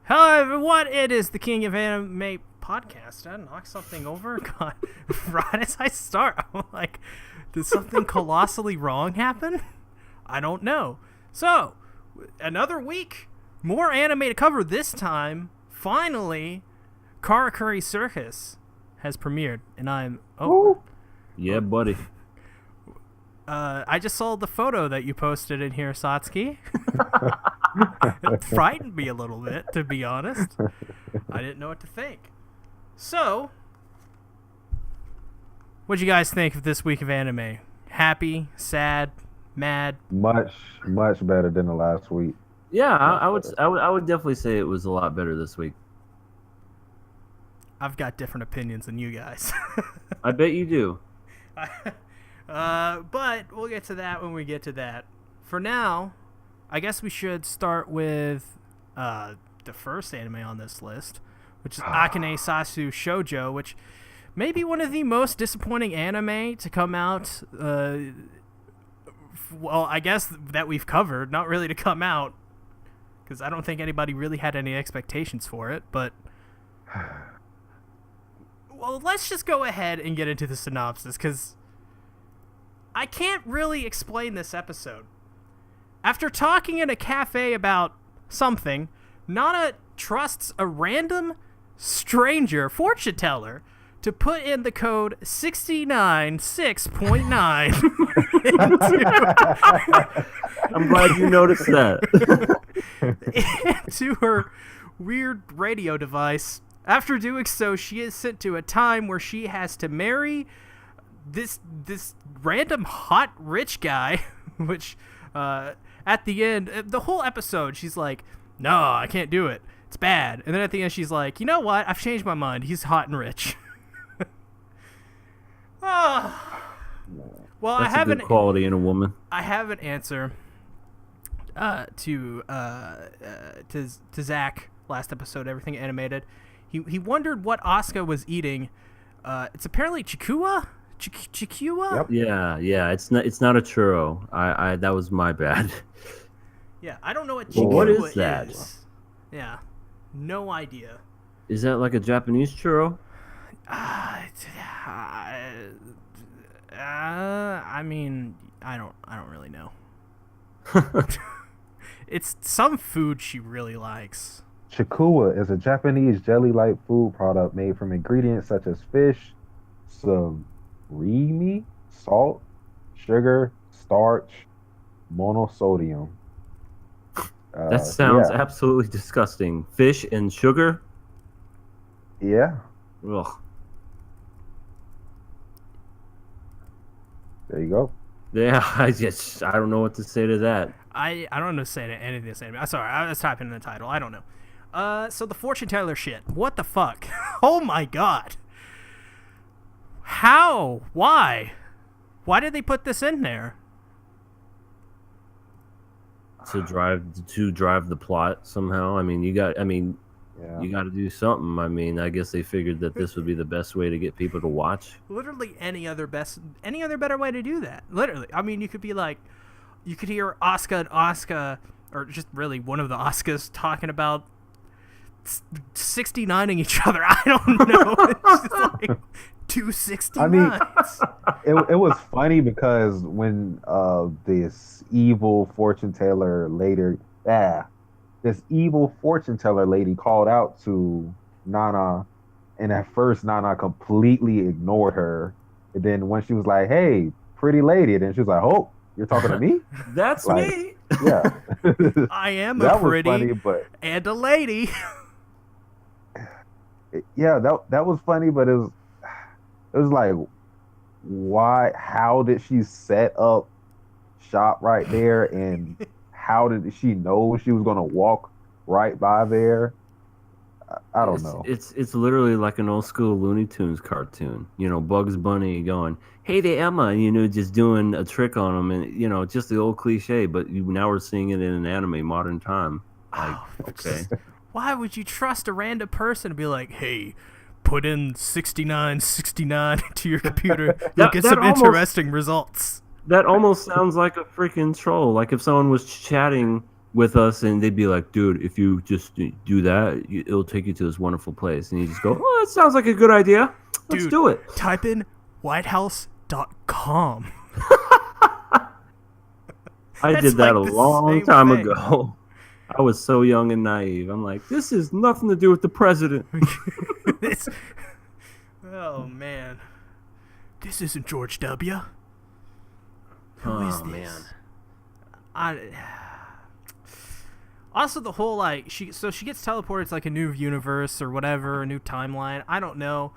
Hello, everyone. It is the King of Anime podcast. I knocked something over. God, right as I start, I'm like, did something colossally wrong happen? I don't know. So, another week, more anime to cover. This time, finally, Karakuri Circus has premiered, and I'm yeah, buddy. I just saw the photo that you posted in here, Satsuki. It frightened me a little bit, to be honest. I didn't know what to think. So, what'd you guys think of this week of anime? Happy, sad, mad? Much better than the last week. Yeah, I would definitely say it was a lot better this week. I've got different opinions than you guys. I bet you do. But we'll get to that when we get to that. For now, I guess we should start with the first anime on this list, which is Akanesasu Shoujo, which may be one of the most disappointing anime to come out. Well, I guess that we've covered, not really to come out, because I don't think anybody really had any expectations for it, but... Well, let's just go ahead and get into the synopsis, because I can't really explain this episode. After talking in a cafe about something, Nana trusts a random stranger fortune teller to put in the code 696.9 I'm glad you noticed that. into her weird radio device. After doing so, she is sent to a time where she has to marry this random hot rich guy, which at the end, the whole episode, she's like, no, I can't do it. It's bad. And then at the end, she's like, you know what? I've changed my mind. He's hot and rich. Oh. Well, That's a good quality in a woman. I have an answer to Zach last episode, Everything Animated. He wondered what Asuka was eating. It's apparently chikua? Chikua? Yep. Yeah. It's not a churro. I that was my bad. Yeah, I don't know what chikua What is that? Yeah, no idea. Is that like a Japanese churro? I mean, I don't really know. It's some food she really likes. Chikua is a Japanese jelly-like food product made from ingredients such as fish, surimi, salt, sugar, starch, monosodium. That sounds absolutely disgusting. Fish and sugar? Yeah. Ugh. There you go. Yeah, I don't know what to say to that. I don't know to say to any of this anime. I'm sorry, I was typing in the title. I don't know. So the fortune teller shit. What the fuck? Oh my god. How? Why? Why did they put this in there? To drive the plot somehow. I mean, you got to do something. I mean, I guess they figured that this would be the best way to get people to watch. Literally any other better way to do that. Literally. I mean, you could hear Asuka and Asuka, or just really one of the Asukas talking about 69ing each other. I don't know. It's just like 269s. I mean, it was funny because when this evil fortune teller lady called out to Nana, and at first Nana completely ignored her, and then when she was like, "Hey, pretty lady," then she was like, "Oh, you're talking to me?" That's like, me. Yeah, I am a pretty funny, and a lady. Yeah, that was funny, but it was like, why? How did she set up shop right there, and how did she know she was gonna walk right by there? I don't know. It's literally like an old school Looney Tunes cartoon. You know, Bugs Bunny going, "Hey there, Emma," and just doing a trick on them, and just the old cliche. But now we're seeing it in an anime, modern time. Like, okay. Why would you trust a random person to be like, hey, put in 6969 to your computer, you'll get some interesting results? That almost sounds like a freaking troll. Like if someone was chatting, with us, and they'd be like, dude, if you just do that, it'll take you to this wonderful place. And you just go, oh, that sounds like a good idea. Let's Dude, do it. Type in whitehouse.com. I That's did that like a the long same time thing. ago. I was so young and naive. I'm like, this has nothing to do with the president. It's, oh, man. This isn't George W. Who is this? Man. Also, the whole, like, she gets teleported to, like, a new universe or whatever, a new timeline. I don't know.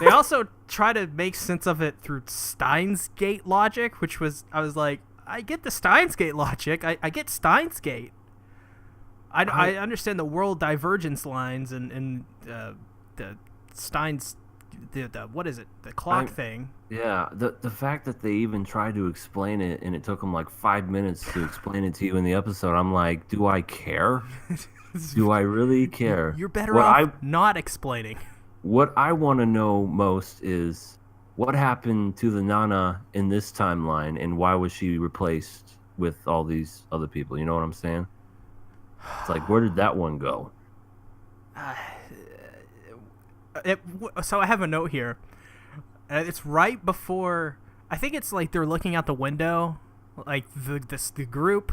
They also try to make sense of it through Steins Gate logic, which was, I was like, I get the Steins Gate logic. I get Steins Gate. I understand the world divergence lines and the Steins, the what is it? The clock thing. Yeah, the fact that they even tried to explain it and it took them like 5 minutes to explain it to you in the episode, I'm like, do I care? Do I really care? You're better off not explaining. What I want to know most is what happened to the Nana in this timeline and why was she replaced with all these other people? You know what I'm saying? It's like, where did that one go? So I have a note here. It's right before. I think it's like they're looking out the window, like the group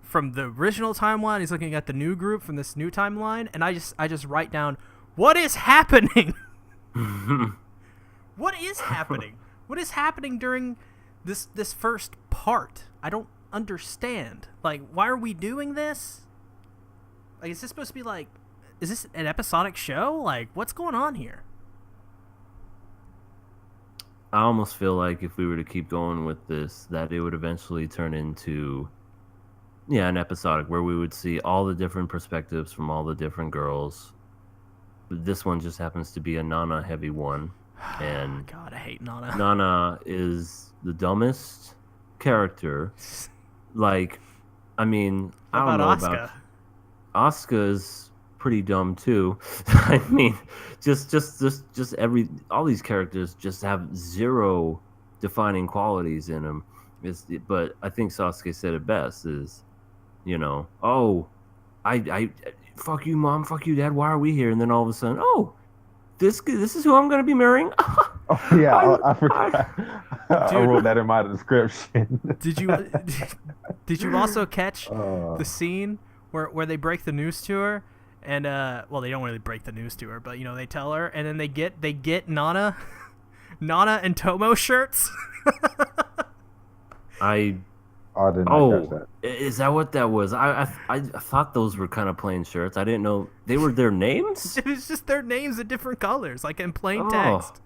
from the original timeline is looking at the new group from this new timeline, and I just write down, what is happening? What is happening? What is happening during this first part? I don't understand. Like, why are we doing this? Like, is this supposed to be like, is this an episodic show? Like, what's going on here? I almost feel like if we were to keep going with this, that it would eventually turn into, an episodic where we would see all the different perspectives from all the different girls. This one just happens to be a Nana heavy one. And God, I hate Nana. Nana is the dumbest character. Like, I mean, What I don't about know Asuka? about Asuka's pretty dumb too. I mean, just all these characters just have zero defining qualities in them. But I think Sasuke said it best is, oh, I fuck you, mom, fuck you, dad. Why are we here? And then all of a sudden, oh, this is who I'm gonna be marrying. Oh yeah, I forgot. I wrote that in my description. Did you also catch the scene where they break the news to her, and well, they don't really break the news to her, but they tell her, and then they get Nana and Tomo shirts. I did not catch that. Is that what that was? I thought those were kind of plain shirts. I didn't know they were their names. It was just their names in different colors, like in plain text.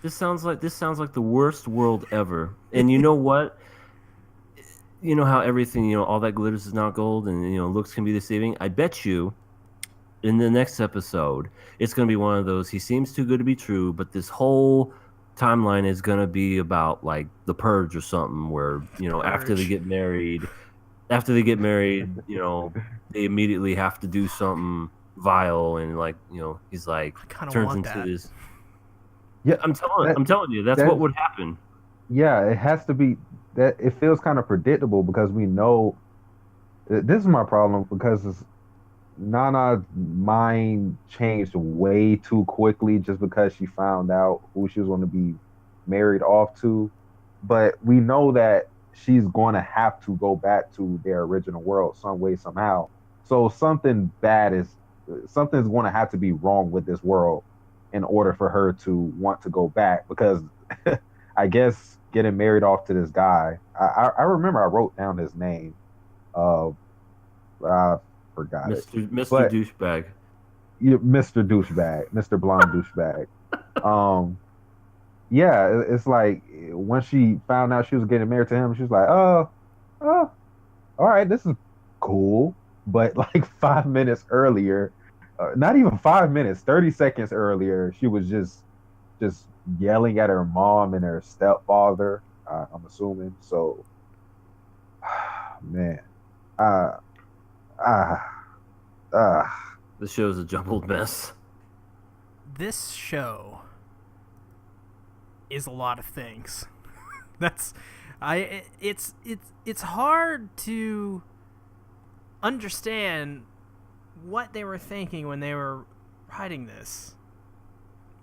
This sounds like the worst world ever. And you know what? You know how everything, all that glitters is not gold, and looks can be deceiving. I bet you, in the next episode, it's gonna be one of those. He seems too good to be true, but this whole timeline is gonna be about like the Purge or something, where after they get married, they immediately have to do something vile, and he's like turns into that. this. Yeah, I'm telling you, that's what would happen. Yeah, it has to be that. It feels kind of predictable because we know this is my problem because Nana's mind changed way too quickly just because she found out who she was going to be married off to. But we know that she's going to have to go back to their original world some way, somehow. So something's going to have to be wrong with this world in order for her to want to go back, because I guess getting married off to this guy, I remember I wrote down his name. I forgot Mr. it. Mr. Douchebag. Mr. Douchebag, Mr. Blonde Douchebag. Yeah, it's like when she found out she was getting married to him, she was like, oh, all right, this is cool. But like 5 minutes earlier, not even 5 minutes, 30 seconds earlier, she was just yelling at her mom and her stepfather, I'm assuming. So, man, The show's a jumbled mess. This show is a lot of things. It's hard to understand what they were thinking when they were writing this.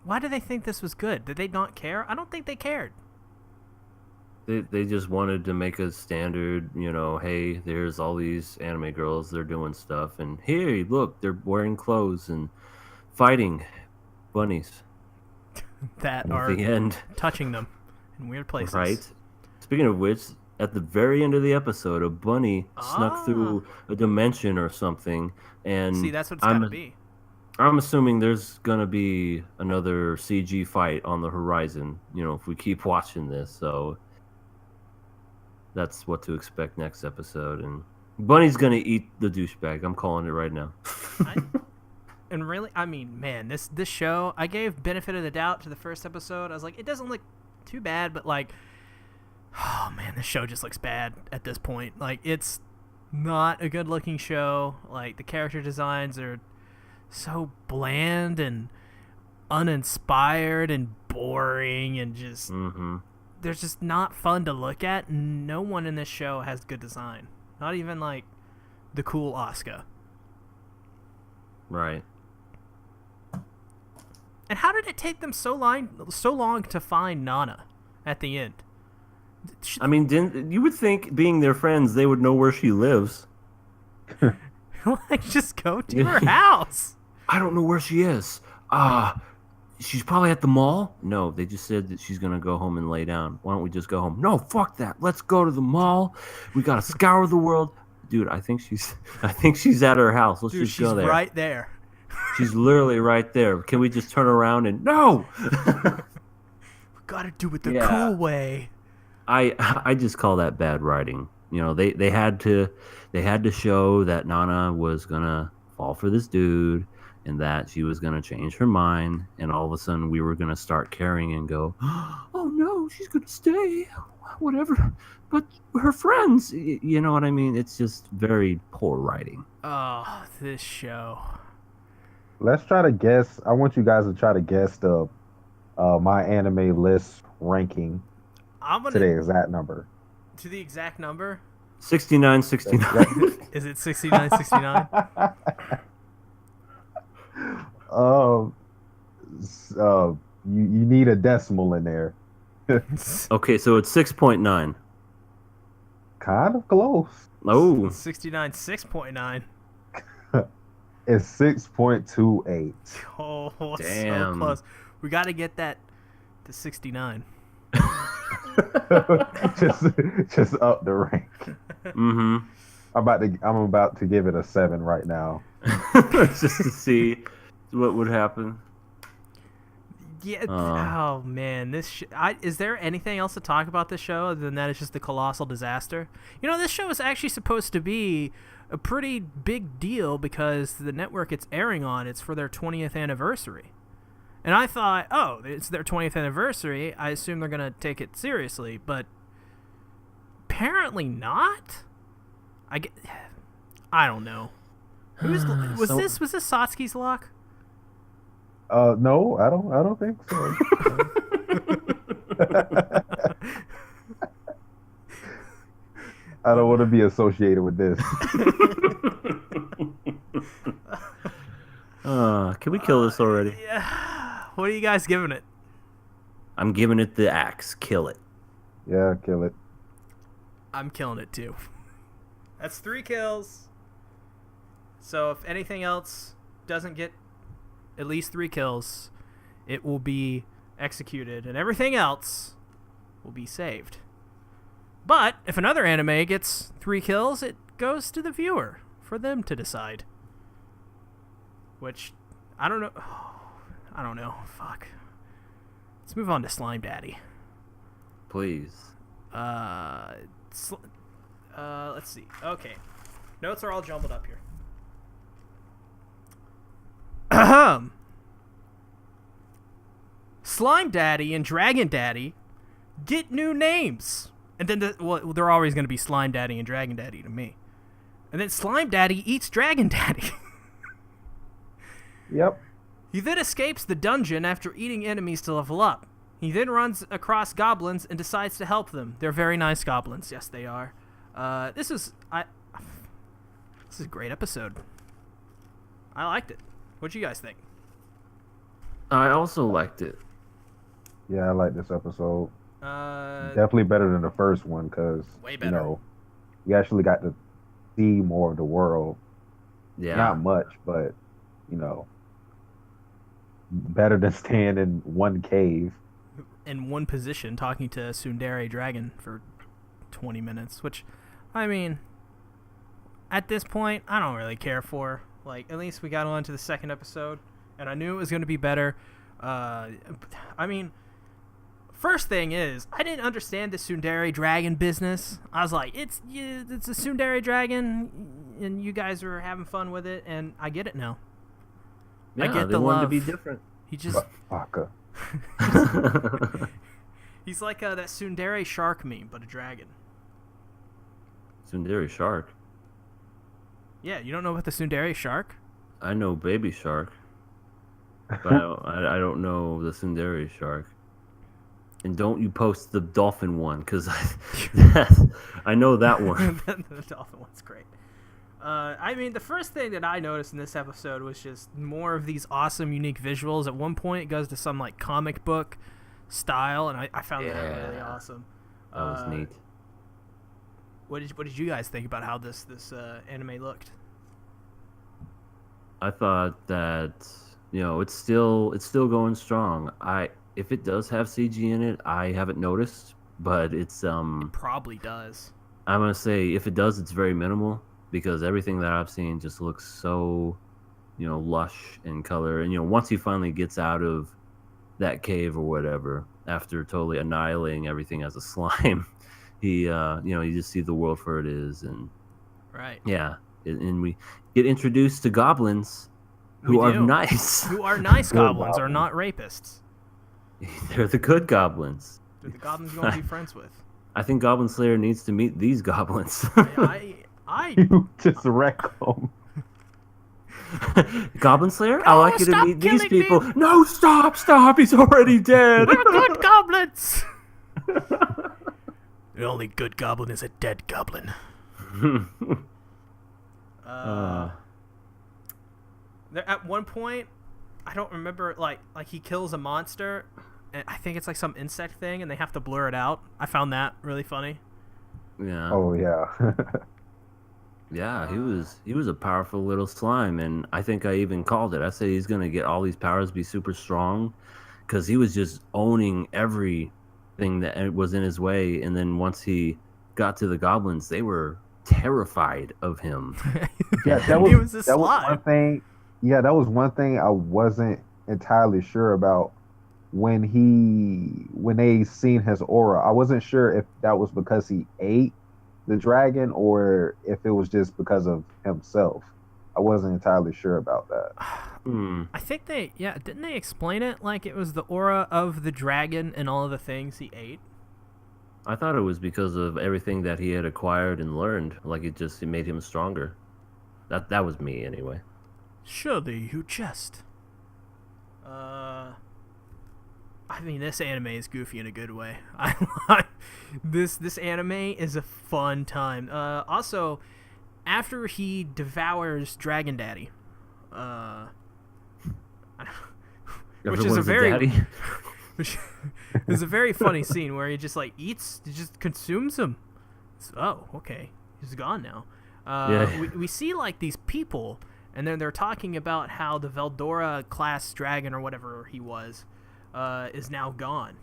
Why do they think this was good? Did they not care? I don't think they cared. They just wanted to make a standard, hey, there's all these anime girls, they're doing stuff, and hey, look, they're wearing clothes and fighting bunnies. That At are the end, touching them in weird places. right? Speaking of which, at the very end of the episode, a bunny snuck through a dimension or something, and See, that's what it's got to be. I'm assuming there's gonna be another CG fight on the horizon, if we keep watching this, so that's what to expect next episode. And Bunny's gonna eat the douchebag. I'm calling it right now. And really, I mean, man, this show, I gave benefit of the doubt to the first episode. I was like, it doesn't look too bad, but like, oh man, this show just looks bad at this point. Like, it's not a good looking show. Like, the character designs are so bland and uninspired and boring and just they're just not fun to look at. No one in this show has good design, not even like the cool Asuka. Right. And how did it take them so long to find Nana at the end? I mean, you would think, being their friends, they would know where she lives. Like, just go to her house. I don't know where she is. She's probably at the mall. No, they just said that she's gonna go home and lay down. Why don't we just go home? No, fuck that. Let's go to the mall. We gotta scour the world, dude. I think she's at her house. Let's just go there. She's right there. She's literally right there. Can we just turn around and no? We gotta do it the cool way. I just call that bad writing. They had to show that Nana was gonna fall for this dude, and that she was gonna change her mind, and all of a sudden we were gonna start caring and go, oh no, she's gonna stay, whatever. But her friends, you know what I mean? It's just very poor writing. Oh, this show. Let's try to guess. I want you guys to try to guess the my anime list ranking to the exact number. To the exact number? 69. Is it 69? You need a decimal in there. Okay, so it's 6.9. Kind of close. Oh, 69, 6.9. It's 6.28. Oh, damn. so close. We got to get that to 69. just up the rank. Mm-hmm. I'm about to give it a 7 right now. Just to see what would happen. Yeah. Oh man, is there anything else to talk about this show other than that it's just a colossal disaster? This show is actually supposed to be a pretty big deal because the network it's airing on, it's for their 20th anniversary. And I thought, oh, it's their 20th anniversary. I assume they're gonna take it seriously, but apparently not. I don't know. Was this Satsuki's luck? No, I don't think so. I don't want to be associated with this. Can we kill this already? Yeah. What are you guys giving it? I'm giving it the axe. Kill it. Yeah, kill it. I'm killing it too. That's 3 kills. So if anything else doesn't get at least 3 kills, it will be executed, and everything else will be saved. But if another anime gets 3 kills, it goes to the viewer for them to decide. Which, I don't know. I don't know. Fuck. Let's move on to Slime Daddy. Please. Let's see. Okay. Notes are all jumbled up here. Ahem. Slime Daddy and Dragon Daddy get new names. And then, they're always going to be Slime Daddy and Dragon Daddy to me. And then Slime Daddy eats Dragon Daddy. Yep. He then escapes the dungeon after eating enemies to level up. He then runs across goblins and decides to help them. They're very nice goblins. Yes, they are. This is a great episode. I liked it. What'd you guys think? I also liked it. Yeah, I like this episode. Uh, Definitely better than the first one because Way you better. know we actually got to see more of the world. Yeah. Not much, but you know, better than staying in one cave. in one position talking to Tsundere Dragon for 20 minutes, which, I mean, at this point, I don't really care for. Like, at least we got on to the second episode, and I knew it was going to be better. I mean, first thing is, I didn't understand the Tsundere Dragon business. I was like, it's a Tsundere Dragon, and you guys are having fun with it, and I get it now. Yeah, I get they the wanted love. to be different. He just... Fucker. He's like that Tsundere shark meme, but a dragon. Tsundere shark. Yeah, you don't know about the Tsundere shark? I know baby shark, but I don't know the Tsundere shark. And don't you post the dolphin one, because I know that one. The dolphin one's great. I mean, the first thing that I noticed in this episode was just more of these awesome, unique visuals. At one point, it goes to some like comic book style, and I found that really awesome. That was neat. What did you guys think about how this anime looked? I thought that it's still going strong. If it does have CG in it, I haven't noticed, but it's It probably does. I'm gonna say if it does, it's very minimal because everything that I've seen just looks so lush in color. And once he finally gets out of that cave or whatever, after totally annihilating everything as a slime, he you just see the world for it is. And right, and we get introduced to goblins who are nice. Who are nice goblins, are not rapists. They're the good goblins. They're the goblins you want to be friends with. I think Goblin Slayer needs to meet these goblins. You just wreck them. Goblin Slayer? No, I like you to stop meet these killing me. people. No, stop! He's already dead. We're good goblins. The only good goblin is a dead goblin. At one point, I don't remember, like he kills a monster, and I think it's like some insect thing, and they have to blur it out. I found that really funny. Yeah. Oh yeah. Yeah, he was a powerful little slime, and I think I even called it. I said he's gonna get all these powers, be super strong, because he was just owning everything that was in his way. And then once he got to the goblins, they were terrified of him. Yeah, that was one thing. Yeah, that was one thing I wasn't entirely sure about when they seen his aura. I wasn't sure if that was because he ate the dragon or if it was just because of himself. I wasn't entirely sure about that. I think didn't they explain it like it was the aura of the dragon and all of the things he ate? I thought it was because of everything that he had acquired and learned. Like it made him stronger. That was me anyway. Surely you jest. I mean, this anime is goofy in a good way. This anime is a fun time. Also, after he devours Dragon Daddy, which is a very funny scene where he just like he just consumes him. Oh, okay, he's gone now. We see like these people, and then they're talking about how the Veldora class dragon or whatever he was is now gone.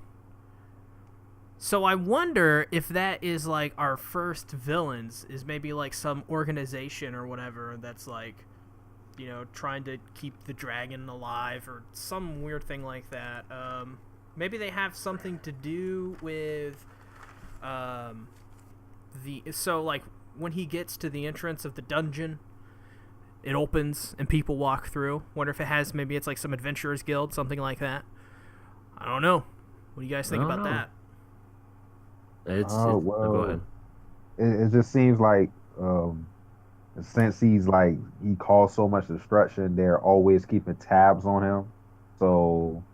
So I wonder if that is like our first villains, is maybe like some organization or whatever that's like, trying to keep the dragon alive or some weird thing like that. Maybe they have something to do with so like when he gets to the entrance of the dungeon, it opens and people walk through. Wonder if maybe it's like some adventurers guild, something like that. I don't know. What do you guys think about that? Go ahead. It just seems like since he caused so much destruction, they're always keeping tabs on him. So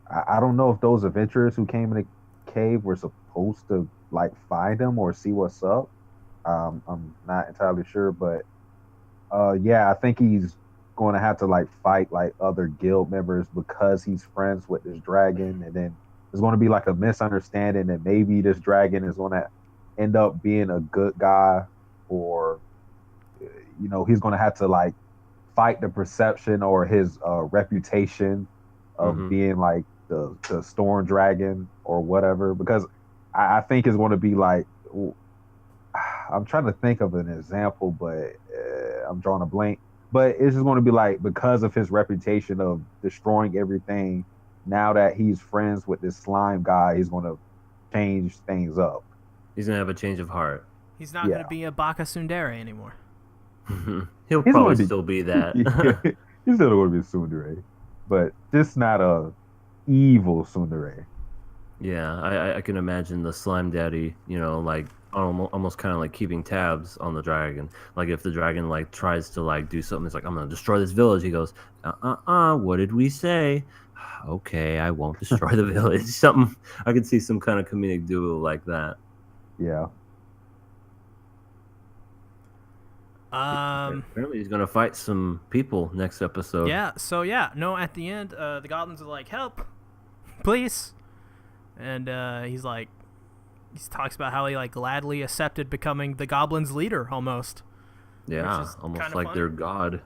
I don't know if those adventurers who came in the cave were supposed to like find him or see what's up. I'm not entirely sure, but Yeah, I think he's going to have to like fight like other guild members because he's friends with this dragon, and then there's going to be like a misunderstanding that maybe this dragon is going to end up being a good guy, or he's going to have to like fight the perception or his reputation of Mm-hmm. being like the storm dragon or whatever. Because I think it's going to be like I'm trying to think of an example, but I'm drawing a blank. But it's just going to be like because of his reputation of destroying everything. Now that he's friends with this slime guy, he's going to change things up. He's gonna have a change of heart. He's not Yeah, going to be a Baka Sundere anymore. He'll he's probably going to be. still be that. He's still going to be Tsundere, but just not a evil Tsundere. Yeah, I can imagine the slime daddy, like almost kind of like keeping tabs on the dragon. Like if the dragon like tries to like do something, it's like I'm gonna destroy this village. He goes, what did we say? Okay, I won't destroy the village. Something I could see some kind of comedic duo like that. Yeah. Apparently, he's gonna fight some people next episode. Yeah, so yeah, no, at the end, the goblins are like, help, please. And he talks about how he like gladly accepted becoming the goblins' leader almost. Yeah, Which is almost kinda like fun. their god.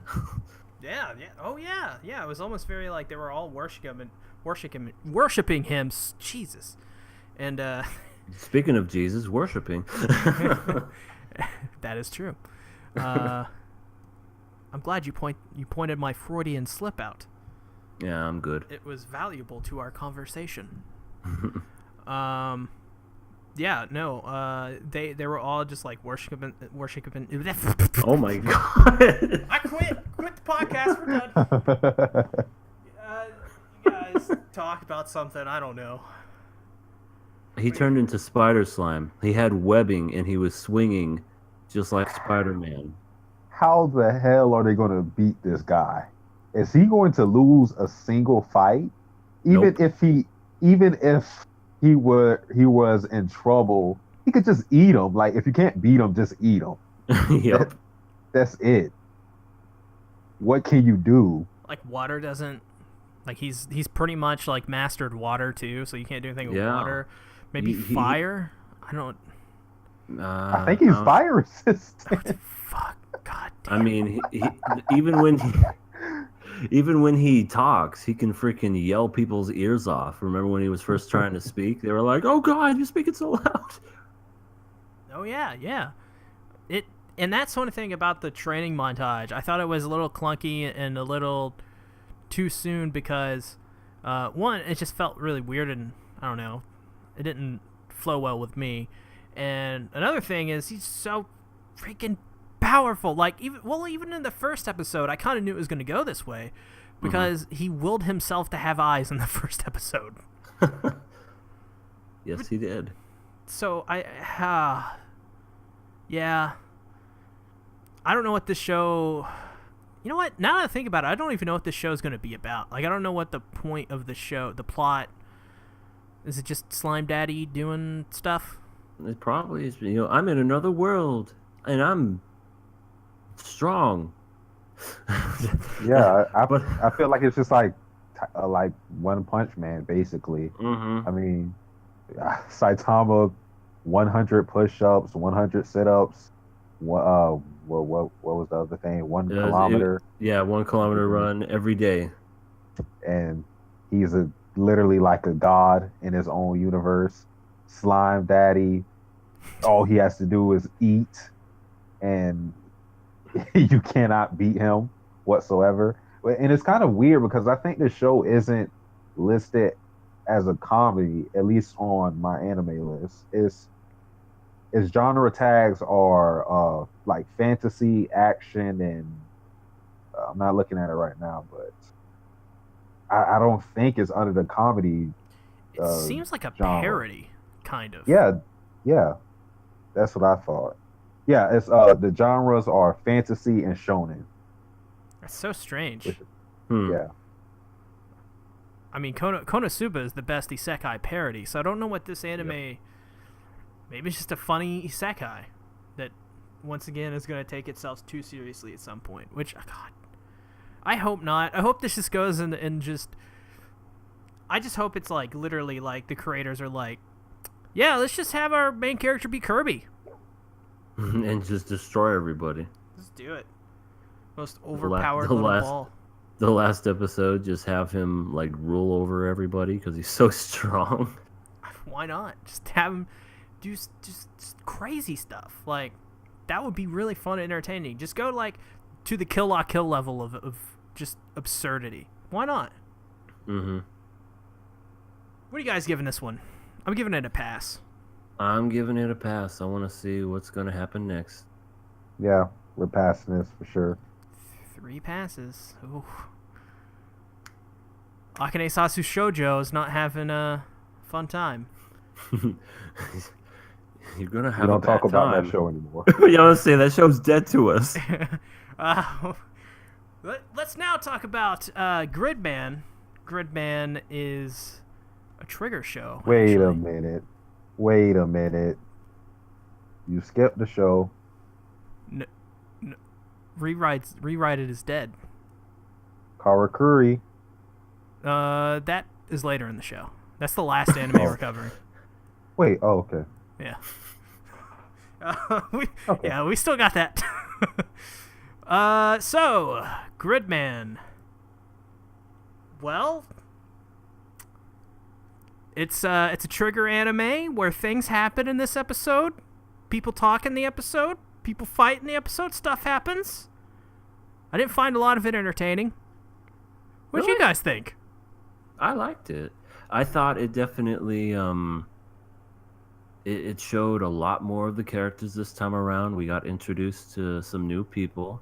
Yeah, yeah, oh yeah, yeah. It was almost very like they were all worshiping him. Jesus, and Speaking of Jesus, worshiping. that is true. I'm glad you pointed my Freudian slip out. Yeah, I'm good. It was valuable to our conversation. Yeah, no, they were all just like worshiping. Oh my god. I quit the podcast. We're done. You guys talk about something. I don't know. He turned into spider slime. He had webbing and he was swinging just like Spider-Man. How the hell are they going to beat this guy? Is he going to lose a single fight? Even Nope. if he was in trouble, he could just eat him. Like if you can't beat him, just eat him. Yep. That's it. What can you do? Like water doesn't. Like he's pretty much like mastered water too, so you can't do anything with water. Maybe fire. I don't. I think he's fire resistant. Fuck. God damn. I mean, even when he talks, he can freaking yell people's ears off. Remember when he was first trying to speak? They were like, "Oh God, you're speaking so loud." Oh yeah, yeah. And that's one thing about the training montage. I thought it was a little clunky and a little too soon because, one, it just felt really weird and I don't know, it didn't flow well with me. And another thing is he's so freaking powerful. Like even in the first episode, I kind of knew it was going to go this way because he willed himself to have eyes in the first episode. Yes, he did. So yeah. I don't know what this show. You know what? Now that I think about it, I don't even know what this show is going to be about. Like, I don't know what the point of the show, the plot. Is it just Slime Daddy doing stuff? It probably is. I'm in another world and I'm strong. Yeah, But- I feel like it's just like One Punch Man, basically. Mm-hmm. I mean, Saitama, 100 push-ups, 100 sit-ups. What was the other thing? 1 kilometer, 1 kilometer run every day. and he's literally like a god in his own universe. Slime Daddy, all he has to do is eat, and you cannot beat him whatsoever. And it's kind of weird because I think the show isn't listed as a comedy, at least on my anime list. Its genre tags are like fantasy, action, and I'm not looking at it right now, but I don't think it's under the comedy. It seems like a genre. parody, kind of. Yeah, that's what I thought. Yeah, it's the genres are fantasy and shonen. That's so strange. Yeah, I mean, Konosuba is the best isekai parody, so I don't know what this anime... Maybe it's just a funny isekai that once again, is going to take itself too seriously at some point. Which, God, I hope not. I hope this just goes and just. I just hope it's like literally like the creators are like, yeah, let's just have our main character be Kirby and just destroy everybody. Just do it. Most overpowered little ball. The last episode, just have him like rule over everybody because he's so strong. Why not? Just have him do just crazy stuff. Like, that would be really fun and entertaining. Just go like to the Kill La Kill level of just absurdity. Why not? Mm-hmm. What are you guys giving this one? I'm giving it a pass. I'm giving it a pass. I want to see what's going to happen next. Yeah, we're passing this for sure. 3 passes. Ooh. Akanesasu Shoujo is not having a fun time. You're gonna have. We don't a bad talk about time. that show anymore. You know what I'm saying? That show's dead to us. Let's now talk about Gridman. Gridman is a Trigger show. Wait actually. a minute. You skipped the show. No, Rewrite It is dead. Karakuri. That is later in the show. That's the last anime we're covering. Wait, oh, okay. Yeah. We still got that. So, Gridman. Well, it's a Trigger anime where things happen in this episode. People talk in the episode. People fight in the episode. Stuff happens. I didn't find a lot of it entertaining. What did you guys think? I liked it. I thought it definitely it showed a lot more of the characters this time around. We got introduced to some new people,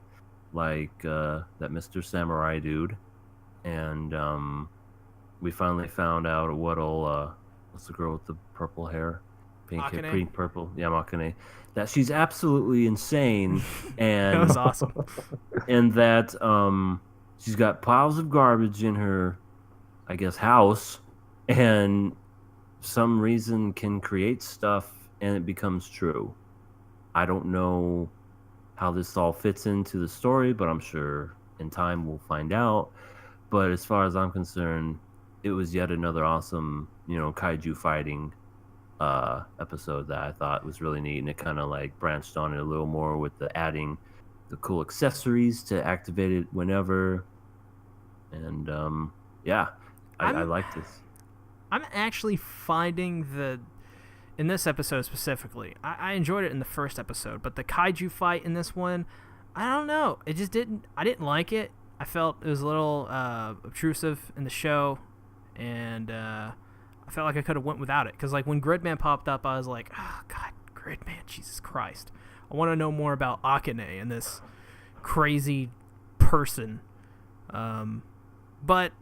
like that Mr. Samurai dude, and we finally found out what's the girl with the purple hair, pink purple, yeah, Akane, that she's absolutely insane, and that was awesome, and that she's got piles of garbage in her, I guess, house, and some reason can create stuff and it becomes true. I don't know how this all fits into the story, but I'm sure in time we'll find out. But as far as I'm concerned, it was yet another awesome, kaiju fighting episode that I thought was really neat, and it kind of like branched on it a little more with the adding the cool accessories to activate it whenever. And I like this. I'm actually finding in this episode specifically, I enjoyed it in the first episode, but the kaiju fight in this one, I don't know. I didn't like it. I felt it was a little obtrusive in the show, and I felt like I could have went without it. Because like when Gridman popped up, I was like, oh, God, Gridman, Jesus Christ. I want to know more about Akane and this crazy person. But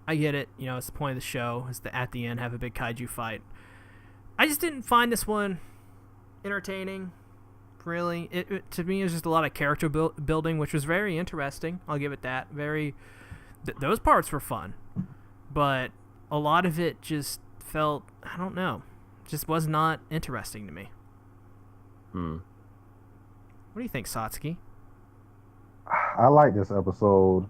I get it. It's the point of the show is to, at the end, have a big kaiju fight. I just didn't find this one entertaining, really. To me, it was just a lot of character building, which was very interesting. I'll give it that. Those parts were fun. But a lot of it just felt, I don't know, just was not interesting to me. What do you think, Satsuki? I like this episode.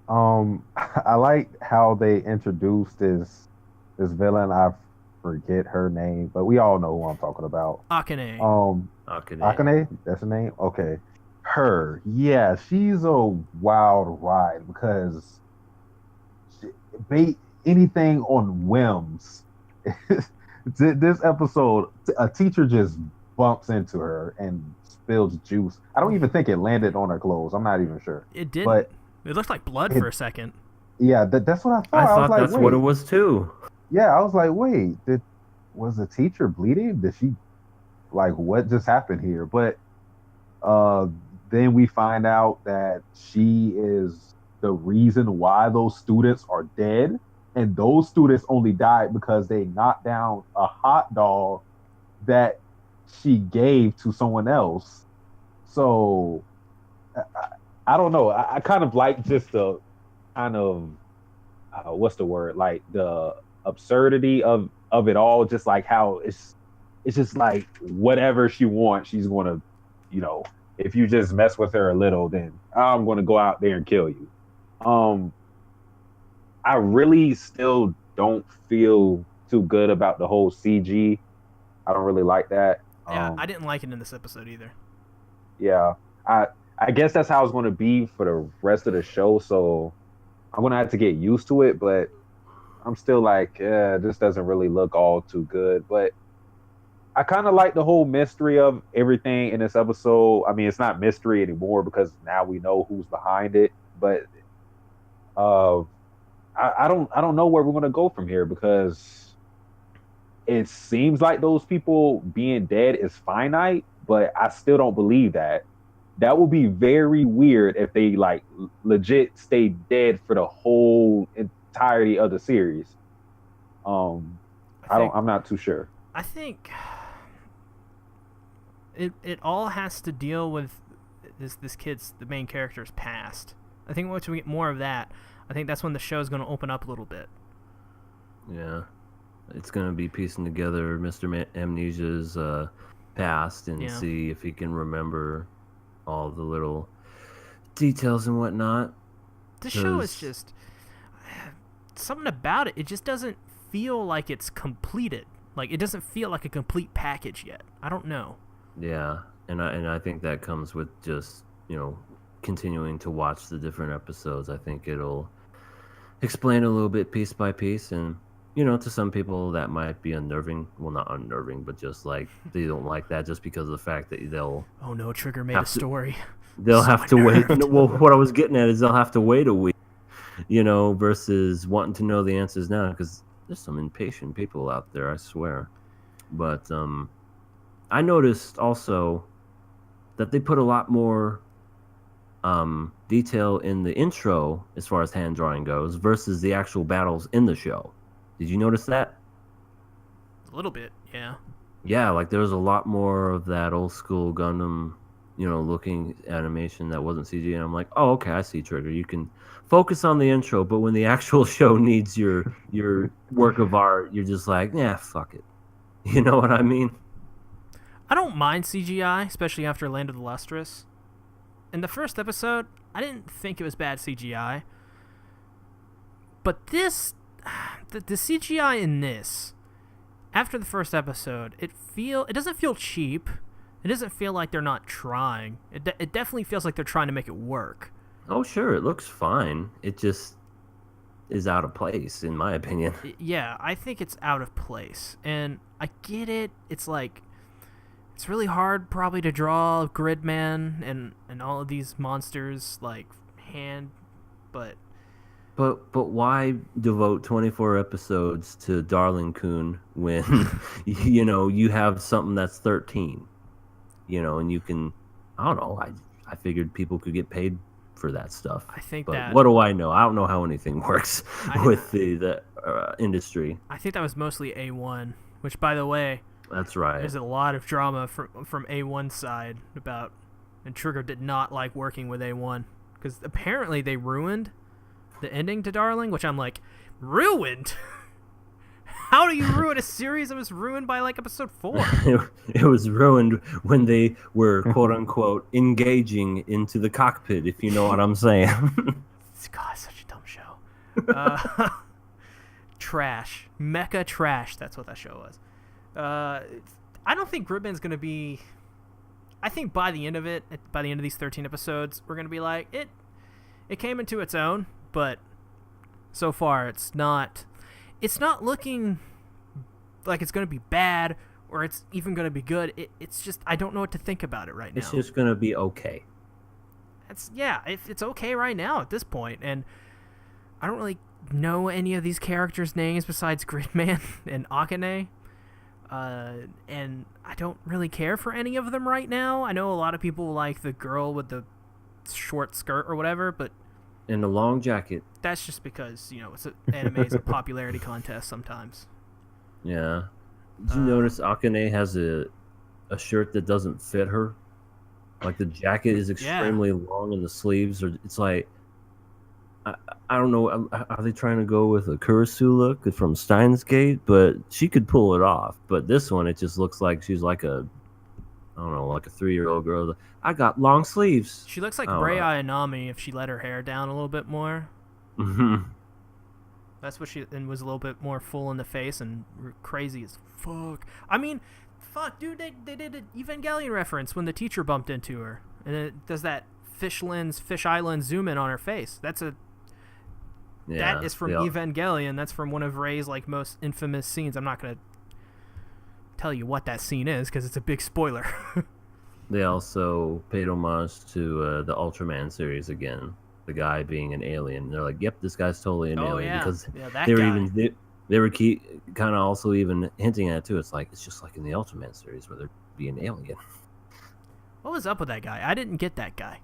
I like how they introduced this villain. I forget her name, but we all know who I'm talking about. Akane. Akane, that's her name. Okay, her. Yeah, she's a wild ride because anything on whims. This episode, a teacher just bumps into her and spills juice. I don't even think it landed on her clothes. I'm not even sure. It didn't. But it looked like blood for a second. Yeah, that's what I thought. I thought was like, that's what it was too. Yeah, I was like, wait, was the teacher bleeding? Did she, like, what just happened here? But then we find out that she is the reason why those students are dead. And those students only died because they knocked down a hot dog that she gave to someone else. So I don't know. I kind of like just the kind of what's the word? Like the absurdity of it all. Just like how it's just like whatever she wants, she's gonna, if you just mess with her a little, then I'm going to go out there and kill you. Um, I really still don't feel too good about the whole CG. I don't really like that. Yeah, I didn't like it in this episode either. Yeah, I guess that's how it's going to be for the rest of the show. So I'm going to have to get used to it. But I'm still like, this doesn't really look all too good. But I kind of like the whole mystery of everything in this episode. I mean, it's not mystery anymore because now we know who's behind it. But uh, I don't know where we're gonna go from here because it seems like those people being dead is finite, but I still don't believe that. That would be very weird if they like legit stay dead for the whole entirety of the series. I'm not too sure. I think it all has to deal with this kid's, the main character's past. I think once we get more of that, I think that's when the show's going to open up a little bit. Yeah. It's going to be piecing together Mr. Amnesia's past and see if he can remember all the little details and whatnot. The show is just... something about it, it just doesn't feel like it's completed. Like, it doesn't feel like a complete package yet. I don't know. Yeah, and I think that comes with just, continuing to watch the different episodes. I think it'll explain a little bit piece by piece, and to some people that might be unnerving. Well, not unnerving, but just like they don't like that just because of the fact that they'll... Oh no, Trigger made a story. They'll have to wait. Well, what I was getting at is they'll have to wait a week, versus wanting to know the answers now, because there's some impatient people out there, I swear. But I noticed also that they put a lot more detail in the intro as far as hand drawing goes versus the actual battles in the show. Did you notice that? A little bit, yeah. Yeah, like there was a lot more of that old school Gundam, looking animation that wasn't CG, and I'm like, oh, okay, I see, Trigger. You can focus on the intro, but when the actual show needs your work of art, you're just like, yeah, fuck it. You know what I mean? I don't mind CGI, especially after Land of the Lustrous. In the first episode, I didn't think it was bad CGI. But this... the CGI in this, after the first episode, it doesn't feel cheap. It doesn't feel like they're not trying. It definitely feels like they're trying to make it work. Oh, sure, it looks fine. It just is out of place, in my opinion. Yeah, I think it's out of place. And I get it. It's like... it's really hard probably to draw Gridman and all of these monsters like hand, but why devote 24 episodes to Darling Kun when you have something that's 13, and you can, I don't know, I figured people could get paid for that stuff. I think but that... what do I know? I don't know how anything works with the industry. I think that was mostly A1, which, by the way, that's right. There's a lot of drama from A1's side about, and Trigger did not like working with A1 because apparently they ruined the ending to Darling, which I'm like, ruined? How do you ruin a series that was ruined by like episode 4? It was ruined when they were quote unquote engaging into the cockpit, if you know what I'm saying. God, such a dumb show. Trash, mecha trash. That's what that show was. I don't think Gridman's going to be... I think by the end of it, by the end of these 13 episodes, we're going to be like, it came into its own, but so far it's not looking like it's going to be bad or it's even going to be good. It's just, I don't know what to think about it right now. It's just going to be okay. It's okay right now at this point, and I don't really know any of these characters' names besides Gridman and Akane. And I don't really care for any of them right now. I know a lot of people like the girl with the short skirt or whatever, but... and the long jacket. That's just because, anime is a popularity contest sometimes. Yeah. Did you notice Akane has a shirt that doesn't fit her? Like the jacket is extremely long and the sleeves are... it's like... I don't know, are they trying to go with a Kurisu look from Steins Gate? But she could pull it off. But this one, it just looks like she's like a don't know, like a 3-year-old girl. I got long sleeves. She looks like I don't Rei know. Ayanami if she let her hair down a little bit more. Mhm. That's what she and was a little bit more full in the face and crazy as fuck. I mean, fuck, dude, they did an Evangelion reference when the teacher bumped into her, and it does that fish eye lens zoom in on her face. That is from Evangelion. That's from one of Rei's like most infamous scenes. I'm not gonna tell you what that scene is because it's a big spoiler. They also paid homage to the Ultraman series again. The guy being an alien. They're like, yep, this guy's totally an alien because that they were guy. they were kind of also even hinting at it too. It's like it's just like in the Ultraman series where there'd be an alien. What was up with that guy? I didn't get that guy.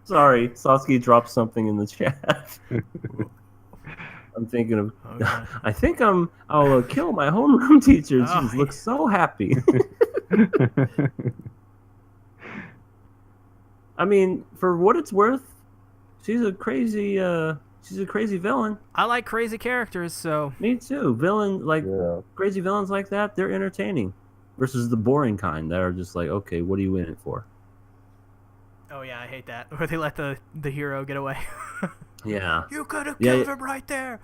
Sorry, Sasuke dropped something in the chat. I'm thinking of. Okay. I think I'll kill my homeroom teacher. She Oh, just looks so happy. I mean, for what it's worth, she's a crazy villain. I like crazy characters, so Me too. Crazy villains like that, they're entertaining. Versus the boring kind that are just like, okay, what are you in it for? oh yeah, I hate that. Where they let the hero get away. Yeah. You could have Yeah, killed yeah. him right there.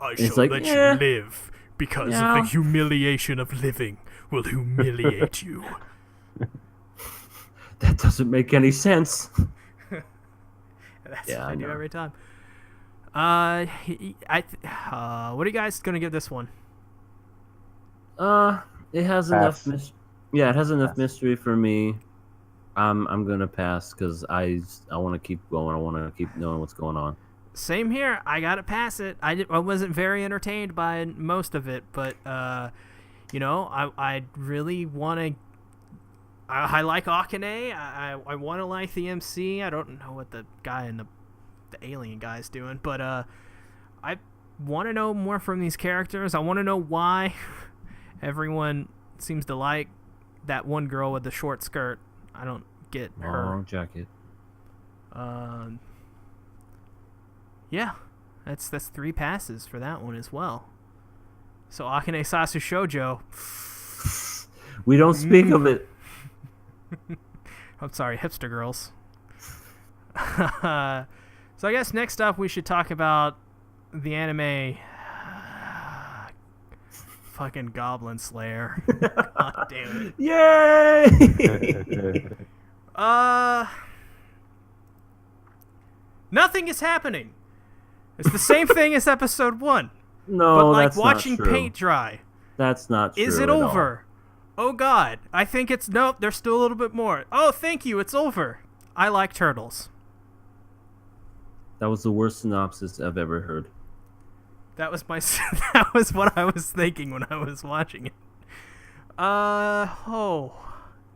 I It's shall like, let yeah. you live because Yeah. of the humiliation of living will humiliate you. That doesn't make any sense. That's Yeah, what I I do know. every time. What are you guys gonna give this one? It has Pass. enough. It has enough Pass. mystery for me. I'm gonna pass because I want to keep going. I want to keep knowing what's going on. Same here. I gotta pass it. I wasn't very entertained by most of it, but I really want to. I like Akane. I want to like the MC. I don't know what the guy and the alien guy's doing, but I want to know more from these characters. I want to know why everyone seems to like that one girl with the short skirt. I don't get her. Long jacket. Yeah, that's 3 passes for that one as well. So Akanesasu Shoujo. We don't speak of it. I'm sorry, hipster girls. So I guess next up we should talk about the anime fucking Goblin Slayer. God damn it. Yay! Nothing is happening. It's the same thing as episode 1. No, but like that's watching not true. paint dry. That's not true. Is it at all. over? Oh god. I think it's nope, there's still a little bit more. Oh, thank you, it's over. I like turtles. That was the worst synopsis I've ever heard. That was that was what I was thinking when I was watching it.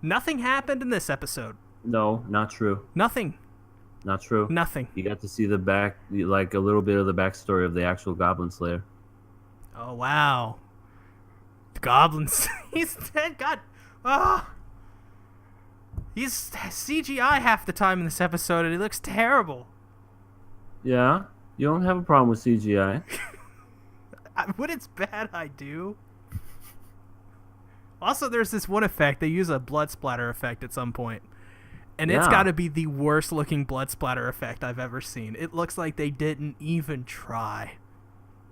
Nothing happened in this episode. No, not true. Nothing. Not true. Nothing. You got to see the like a little bit of the backstory of the actual Goblin Slayer. Oh wow. The goblins. He's dead. God. Ah. He's CGI half the time in this episode, and he looks terrible. Yeah, you don't have a problem with CGI. When it's bad, I do. Also, there's this one effect. They use a blood splatter effect at some point. And it's Yeah. got to be the worst looking blood splatter effect I've ever seen. It looks like they didn't even try.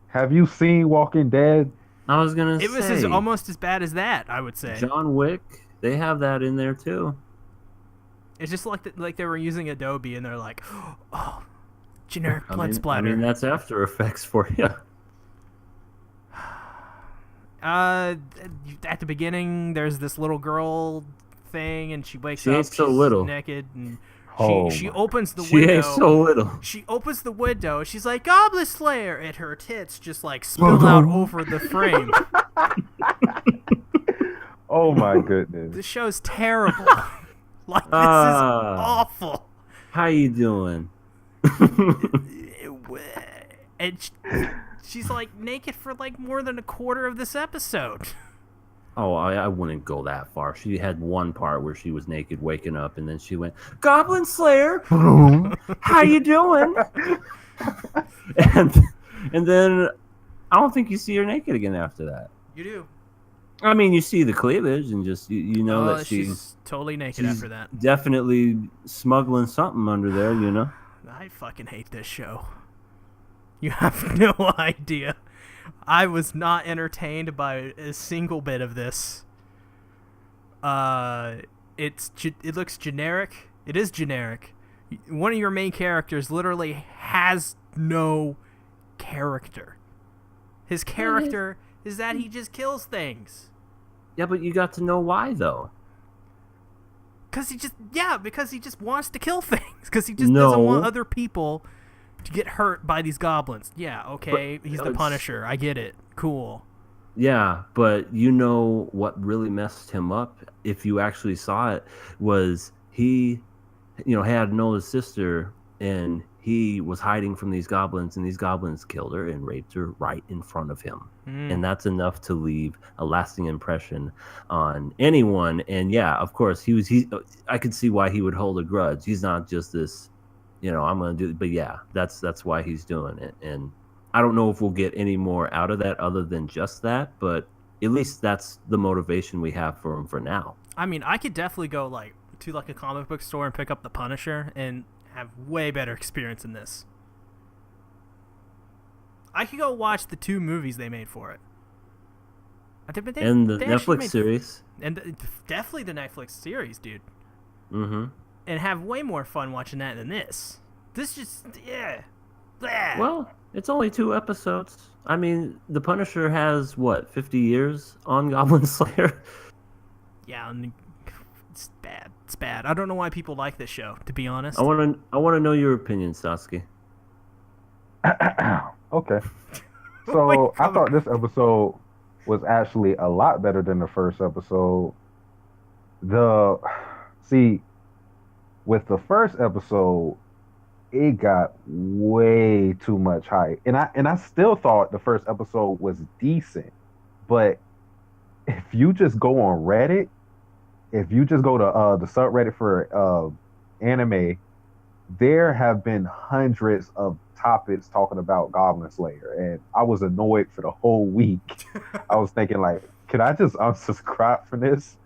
Have you seen Walking Dead? I was gonna It was say almost as bad as that, I would say. John Wick. They have that in there too. It's just like they were using Adobe and they're like, oh, generic blood splatter. I mean, that's After Effects for you. At the beginning, there's this little girl thing, and she wakes She up. ain't so she's little. naked, and Oh she my- opens the She window. ain't so little. She opens the window. She's like, Goblin Slayer, and her tits just like spill out over the frame. Oh my goodness. This show's terrible. Like this is awful. How you doing? And she's like naked for like more than a quarter of this episode. Oh, I wouldn't go that far. She had one part where she was naked, waking up, and then she went, "Goblin Slayer, how you doing?" and then I don't think you see her naked again after that. You do. I mean, you see the cleavage and just you know that She's totally naked she's after that. definitely smuggling something under there, you know. I fucking hate this show. You have no idea. I was not entertained by a single bit of this. It looks generic. It is generic. One of your main characters literally has no character. His character is that he just kills things. Yeah, but you got to know why though. Because he just wants to kill things. Because he just doesn't want other people to get hurt by these goblins. Yeah, okay, but he's the Punisher. I get it. Cool. Yeah, but you know what really messed him up, if you actually saw it, was he, had known his sister, and he was hiding from these goblins, and these goblins killed her and raped her right in front of him. And that's enough to leave a lasting impression on anyone. And yeah, of course, I could see why he would hold a grudge. He's not just this, I'm going to do it. But yeah, that's why he's doing it. And I don't know if we'll get any more out of that other than just that, but at least that's the motivation we have for him for now. I mean, I could definitely go to a comic book store and pick up The Punisher and have way better experience in this. I could go watch the 2 movies they made for it. And the Netflix series. And definitely the Netflix series, dude. Mm-hmm. And have way more fun watching that than this. This just, yeah. Blah. Well, it's only 2 episodes. I mean, The Punisher has, 50 years on Goblin Slayer? Yeah, it's bad. It's bad. I don't know why people like this show, to be honest. I want to know your opinion, Sasuke. Okay. So I thought this episode was actually a lot better than the first episode. With the first episode, it got way too much hype, and I still thought the first episode was decent. But if you just go on Reddit, if you just go to the subreddit for anime, there have been hundreds of topics talking about Goblin Slayer, and I was annoyed for the whole week. I was thinking, could I just unsubscribe from this?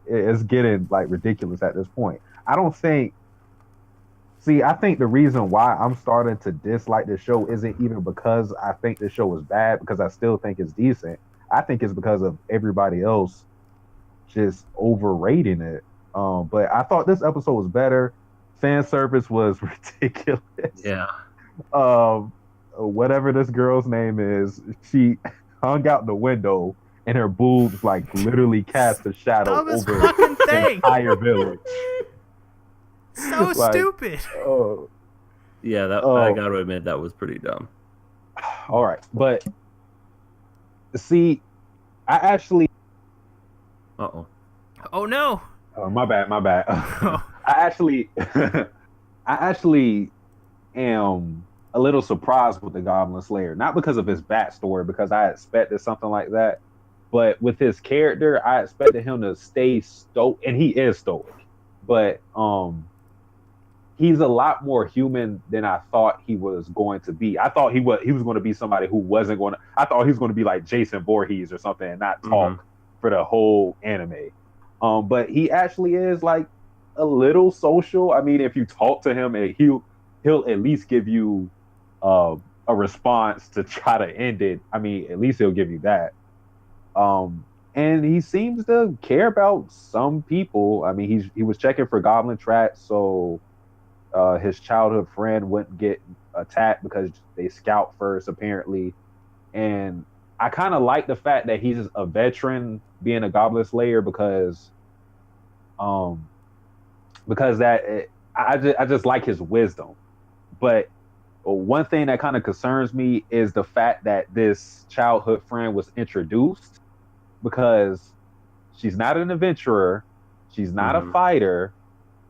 It's getting ridiculous at this point. I think the reason why I'm starting to dislike this show isn't even because I think this show is bad, because I still think it's decent. I think it's because of everybody else just overrating it. But I thought this episode was better. Fan service was ridiculous. Yeah. Whatever this girl's name is, she hung out the window and her boobs literally cast a shadow over the entire village. So stupid. Yeah, I gotta admit that was pretty dumb. All right, but see, I actually. Oh no. My bad. I actually am a little surprised with the Goblin Slayer, not because of his backstory, because I expected something like that, but with his character, I expected him to stay stoic, and he is stoic, but he's a lot more human than I thought he was going to be. I thought he was going to be somebody who wasn't going to. I thought he was going to be like Jason Voorhees or something and not talk for the whole anime. But he actually is a little social. I mean, if you talk to him, he'll at least give you a response to try to end it. I mean, at least he'll give you that. And he seems to care about some people. I mean, he was checking for goblin tracks, so his childhood friend wouldn't get attacked because they scout first, apparently. And I kind of like the fact that he's a veteran being a Goblin Slayer because I just like his wisdom. But one thing that kind of concerns me is the fact that this childhood friend was introduced, because she's not an adventurer, she's not a fighter,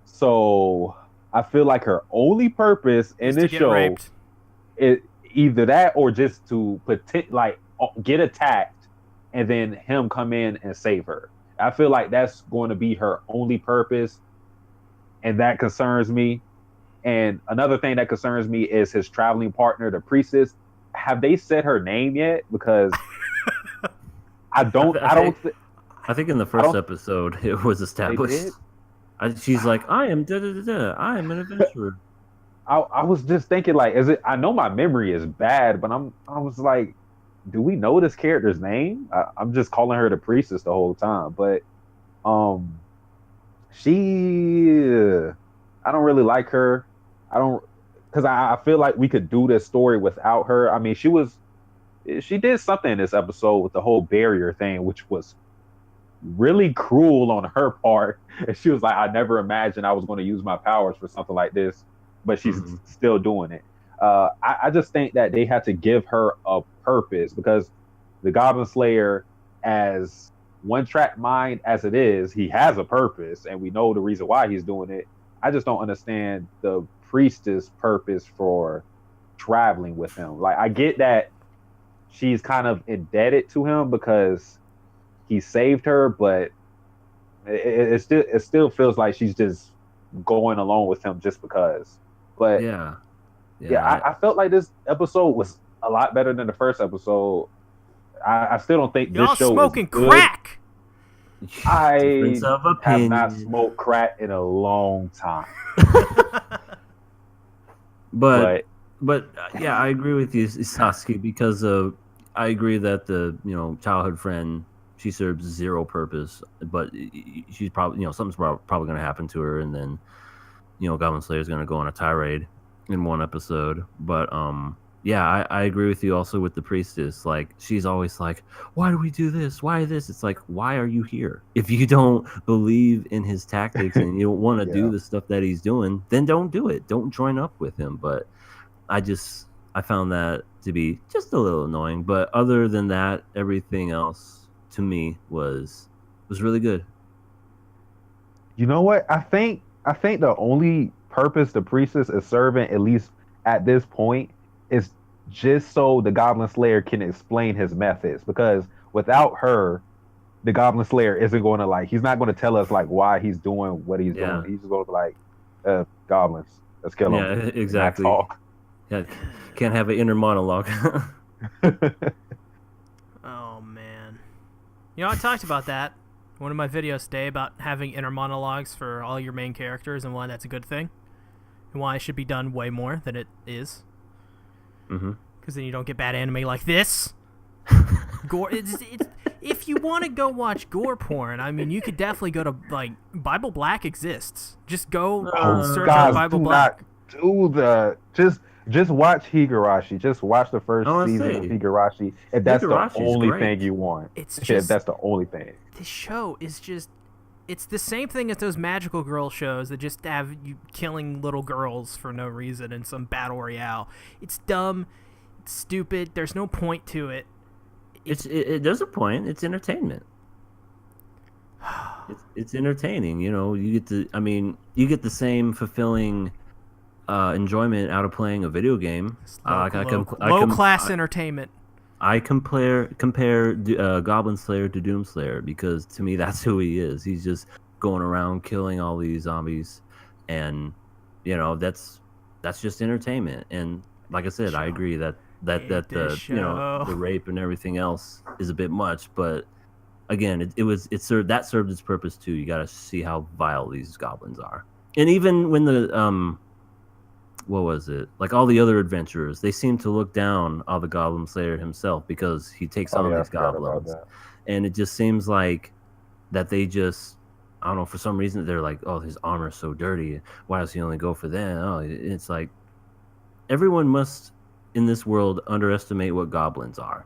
so I feel like her only purpose in this show is either that or just to get attacked and then him come in and save her. I feel like that's going to be her only purpose, and that concerns me. And another thing that concerns me is his traveling partner, the priestess. Have they said her name yet? Because I don't. I think in the first episode it was established. She's like, I am I am an adventurer. I was just thinking, like, is it? I know my memory is bad, but I was like, do we know this character's name? I'm just calling her the priestess the whole time, but she, I don't really like her. I don't, because I feel like we could do this story without her. I mean, she did something in this episode with the whole barrier thing, which was really cruel on her part. And she was like, I never imagined I was going to use my powers for something like this, but she's still doing it. I just think that they had to give her a purpose, because the Goblin Slayer, as one track mind as it is, he has a purpose, and we know the reason why he's doing it. I just don't understand the priestess purpose for traveling with him. Like, I get that she's kind of indebted to him because he saved her, but it still feels like she's just going along with him just because. But yeah, I felt like this episode was a lot better than the first episode. I still don't think y'all this show smoking is good. Crack. I have not smoked crack in a long time. but yeah, I agree with you, Sasuke, because I agree that the childhood friend, she serves zero purpose, but she's probably something's probably going to happen to her, and then Goblin Slayer's going to go on a tirade in one episode. But yeah, I agree with you also with the priestess. Like, she's always like, why do we do this? Why this? It's like, why are you here? If you don't believe in his tactics and you don't want to do the stuff that he's doing, then don't do it. Don't join up with him. But I found that to be just a little annoying. But other than that, everything else to me was really good. You know what? I think the only purpose the priestess is serving, at least at this point, is just so the Goblin Slayer can explain his methods. Because without her, the Goblin Slayer isn't going to he's not going to tell us why he's doing what he's doing. He's just going to be goblins, let's kill them. Yeah, exactly. Yeah, can't have an inner monologue. Oh man, I talked about that in one of my videos today about having inner monologues for all your main characters and why that's a good thing, and why it should be done way more than it is. Because then you don't get bad anime like this. Gore. It's if you want to go watch gore porn, I mean, you could definitely go to Bible Black exists. Just go search on Bible Black. Just watch Higurashi. Just watch the first season of Higurashi. If that's the only thing you want. If that's the only thing. This show is just... It's the same thing as those magical girl shows that just have you killing little girls for no reason in some battle royale. It's dumb. It's stupid. There's no point to it. There's a point. It's entertainment. It's entertaining. You get the same fulfilling enjoyment out of playing a video game. Low class entertainment. I compare Goblin Slayer to Doom Slayer because to me that's who he is. He's just going around killing all these zombies, and that's just entertainment. And like I said, I agree that the rape and everything else is a bit much, but again, it served its purpose too. You got to see how vile these goblins are, and even when the what was it? All the other adventurers, they seem to look down on the Goblin Slayer himself because he takes on these goblins. And it just seems like that they just, I don't know, for some reason they're like, oh, his armor is so dirty. Why does he only go for that? Oh, it's like everyone must in this world underestimate what goblins are,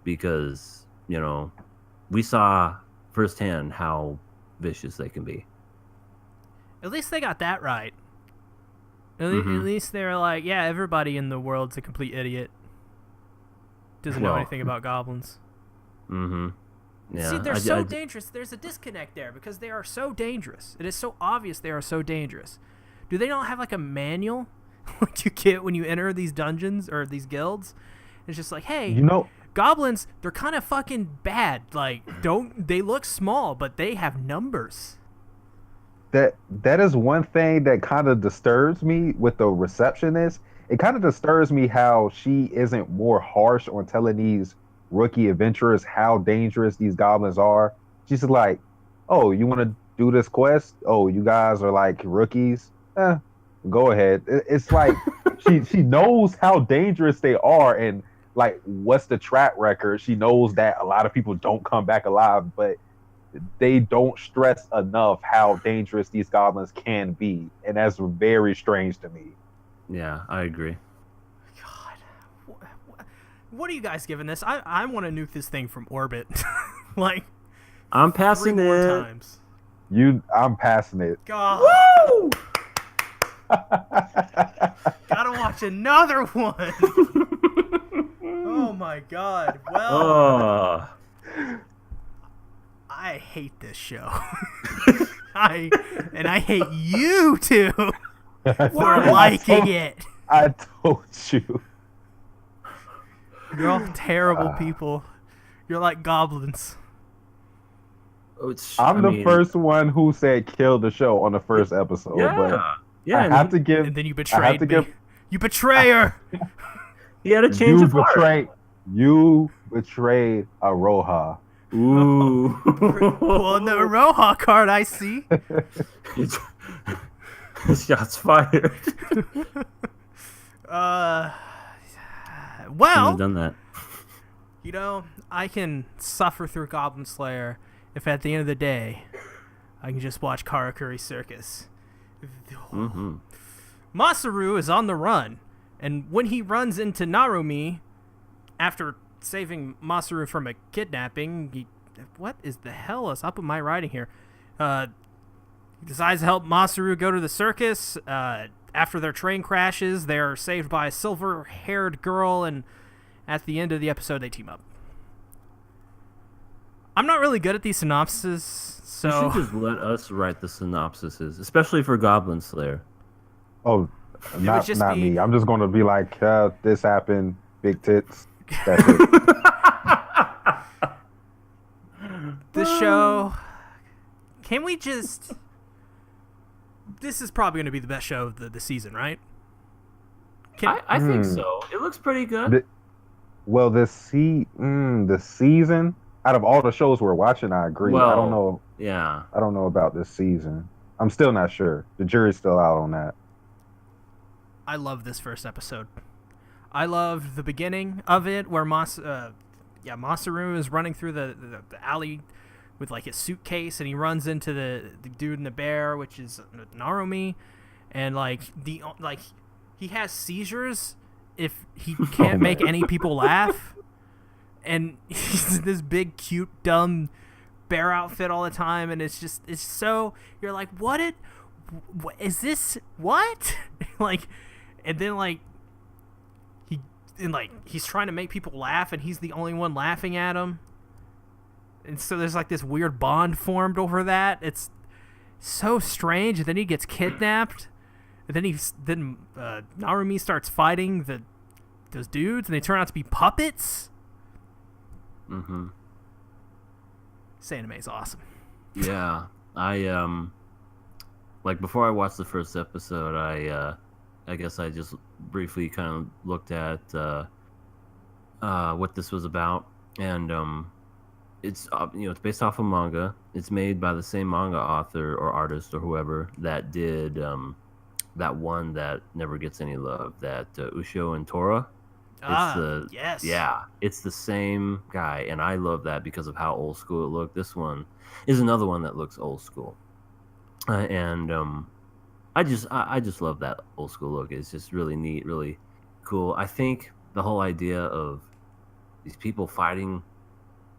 because we saw firsthand how vicious they can be. At least they got that right. At least they're like, yeah, everybody in the world's a complete idiot. Doesn't know anything about goblins. Yeah. See, they're so dangerous. There's a disconnect there because they are so dangerous. It is so obvious they are so dangerous. Do they not have a manual like you get when you enter these dungeons or these guilds? It's just like, hey, goblins, they're kind of fucking bad. They look small, but they have numbers. That is one thing that kind of disturbs me with the receptionist. It kind of disturbs me how she isn't more harsh on telling these rookie adventurers how dangerous these goblins are. She's just like, "Oh, you want to do this quest? Oh, you guys are like rookies. Go ahead." It's like she knows how dangerous they are, and like what's the track record. She knows that a lot of people don't come back alive, but they don't stress enough how dangerous these goblins can be, and that's very strange to me. Yeah, I agree. God, what are you guys giving this? I want to nuke this thing from orbit, like I'm 3 passing more it. times. I'm passing it. God, Woo! gotta watch another one. Oh my God. Well, Oh. I hate this show. I hate you too for liking it. I told you. You're all terrible people. You're like goblins. I'm the first one who said kill the show on the first episode, but yeah, I have to give. And then you betrayed me. You betrayer. He had a change of heart. You betrayed Aroha. Ooh. Well, on the Aroha card, I see. Shots fired. Well, done that. You know, I can suffer through Goblin Slayer if at the end of the day I can just watch Karakuri Circus. Mm-hmm. Masaru is on the run, and when he runs into Narumi after saving Masaru from a kidnapping, what is the hell is up with my writing here? He decides to help Masaru go to the circus. After their train crashes, they're saved by a silver-haired girl, and at the end of the episode, they team up. I'm not really good at these synopses, so... You should just let us write the synopsises, especially for Goblin Slayer. Oh, not me. I'm just going to be like, this happened, big tits. That's it. This show... Can we just... This is probably going to be the best show of the season, right? I think so. It looks pretty good. The season, out of all the shows we're watching, I agree. Well, I don't know. Yeah. I don't know about this season. I'm still not sure. The jury's still out on that. I love this first episode. I loved the beginning of it where Masaru is running through the alley with like his suitcase, and he runs into the dude in the bear, which is Narumi, and he has seizures if he can't make any people laugh, and he's in this big cute dumb bear outfit all the time, and it's so you're like, what is this, what? Like, and then he's trying to make people laugh, and he's the only one laughing at him. And so there's like this weird bond formed over that. It's so strange. And then he gets kidnapped. And then Narumi starts fighting those dudes, and they turn out to be puppets. Mm-hmm. This anime is awesome. Yeah, I before I watched the first episode, I guess I just briefly kind of looked at what this was about, and it's it's based off a manga. It's made by the same manga author or artist or whoever that did that one that never gets any love, that Usho and Tora. Yes. Yeah, it's the same guy, and I love that because of how old school it looked. This one is another one that looks old school, and I just love that old school look. It's just really neat, really cool. I think the whole idea of these people fighting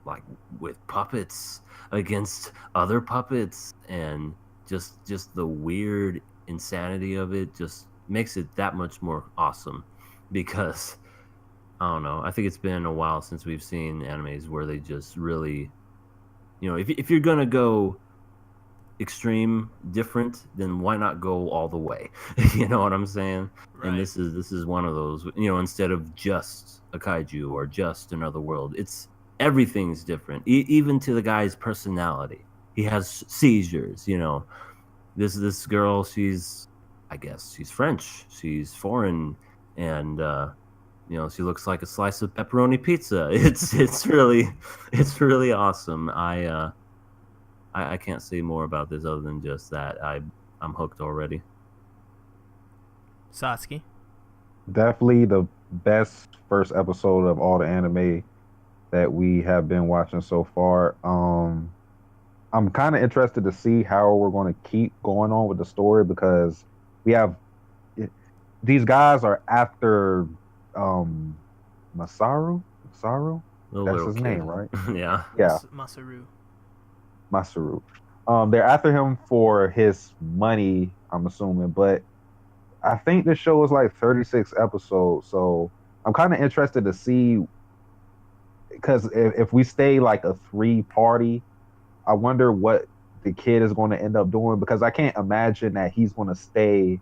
like with puppets against other puppets, and just the weird insanity of it just makes it that much more awesome, because I don't know, I think it's been a while since we've seen animes where they just really, if you're gonna go extreme different, then why not go all the way? You know what I'm saying? Right. And this is one of those, instead of just a kaiju or just another world, it's everything's different, even to the guy's personality. He has seizures. This girl, I guess she's French, she's foreign, and She looks like a slice of pepperoni pizza. It's really awesome. I can't say more about this other than just that I'm hooked already. Satsuki. Definitely the best first episode of all the anime that we have been watching so far. I'm kind of interested to see how we're going to keep going on with the story because we have these guys are after um Masaru. Masaru, that's his Kid. name, right? Yeah. Yeah, Masaru. Masaru. They're after him for his money, I'm assuming, but I think the show is like 36 episodes, so I'm kind of interested to see because if we stay like a three party, I wonder what the kid is going to end up doing because I can't imagine that he's going to stay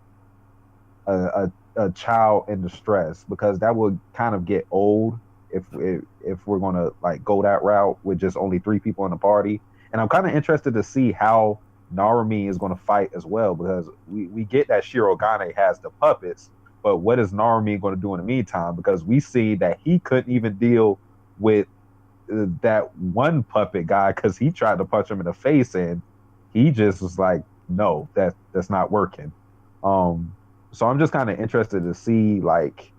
a child in distress because that would kind of get old if we're going to like go that route with just only three people in the party. And I'm kind of interested to see how Narumi is going to fight as well because we get that Shirogane has the puppets, but what is Narumi going to do in the meantime? Because we see that he couldn't even deal with that one puppet guy because he tried to punch him in the face and he just was like, no, that's not working. So I'm just kind of interested to see like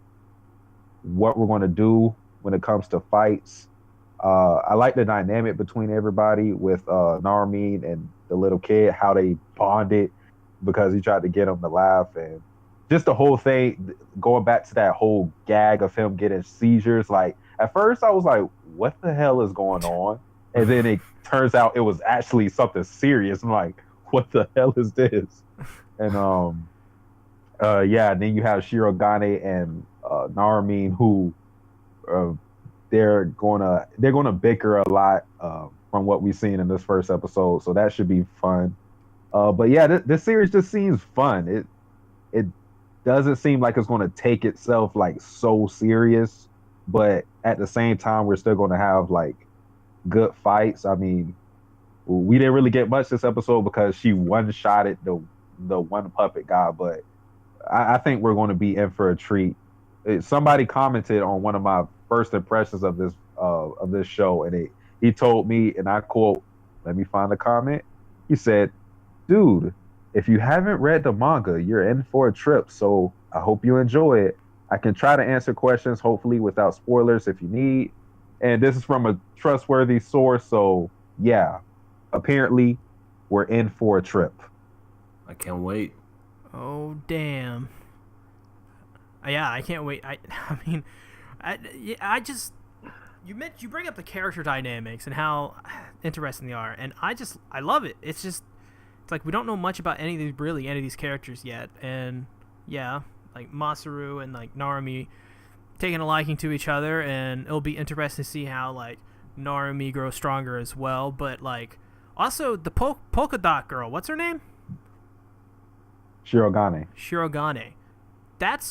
what we're going to do when it comes to fights. I like the dynamic between everybody with Narmin and the little kid, how they bonded because he tried to get him to laugh and just the whole thing going back to that whole gag of him getting seizures. Like at first I was like, what the hell is going on? And then it turns out it was actually something serious. I'm like, what the hell is this? And then you have Shirogane and Narmin who they're gonna bicker a lot from what we've seen in this first episode, so that should be fun. But yeah, this series just seems fun. It doesn't seem like it's gonna take itself like so serious, but at the same time, we're still gonna have like good fights. I mean, we didn't really get much this episode because she one-shotted the one puppet guy, but I think we're going to be in for a treat. Somebody commented on one of my first impressions of this show, and he told me, and I quote, let me find the comment. He said, "Dude, if you haven't read the manga, you're in for a trip. So I hope you enjoy it. I can try to answer questions, hopefully without spoilers if you need." And this is from a trustworthy source, so yeah, apparently we're in for a trip. I can't wait. Oh damn! Yeah, I can't wait. I mean, I just you bring up the character dynamics and how interesting they are, and I love it. It's like we don't know much about any of these characters yet, and yeah, like Masaru and like Narumi taking a liking to each other, and it'll be interesting to see how like Narumi grows stronger as well. But like also the polka dot girl, what's her name? Shirogane.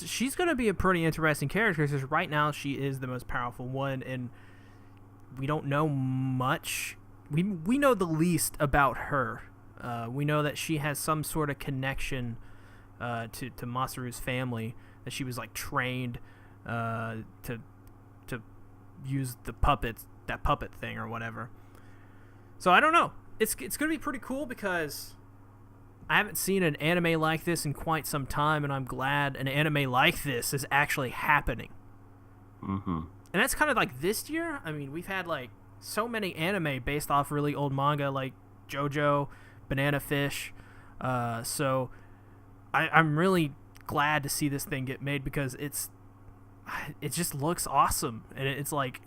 She's going to be a pretty interesting character because right now she is the most powerful one, and we don't know much. We know the least about her. We know that she has some sort of connection to Masaru's family, that she was like trained to use that puppet thing or whatever. So I don't know. It's going to be pretty cool because I haven't seen an anime like this in quite some time, and I'm glad an anime like this is actually happening. Mm-hmm. And that's kind of like this year. I mean, we've had like so many anime based off really old manga like JoJo, Banana Fish. So I'm really glad to see this thing get made because it just looks awesome, and it's like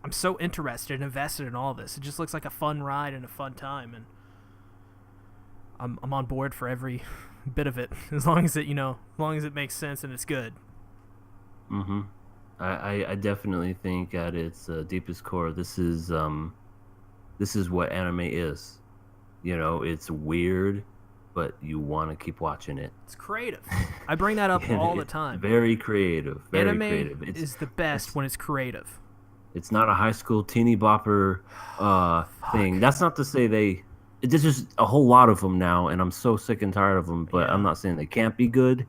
I'm so interested and invested in all this. It just looks like a fun ride and a fun time, and I'm on board for every bit of it as long as it makes sense and it's good. Mm-hmm. I definitely think at its deepest core, this is what anime is. It's weird, but you want to keep watching it. It's creative. I bring that up all the time. Very creative. Anime creative. is the best when it's creative. It's not a high school teeny bopper thing. That's not to say there's just a whole lot of them now, and I'm so sick and tired of them. But yeah. I'm not saying they can't be good.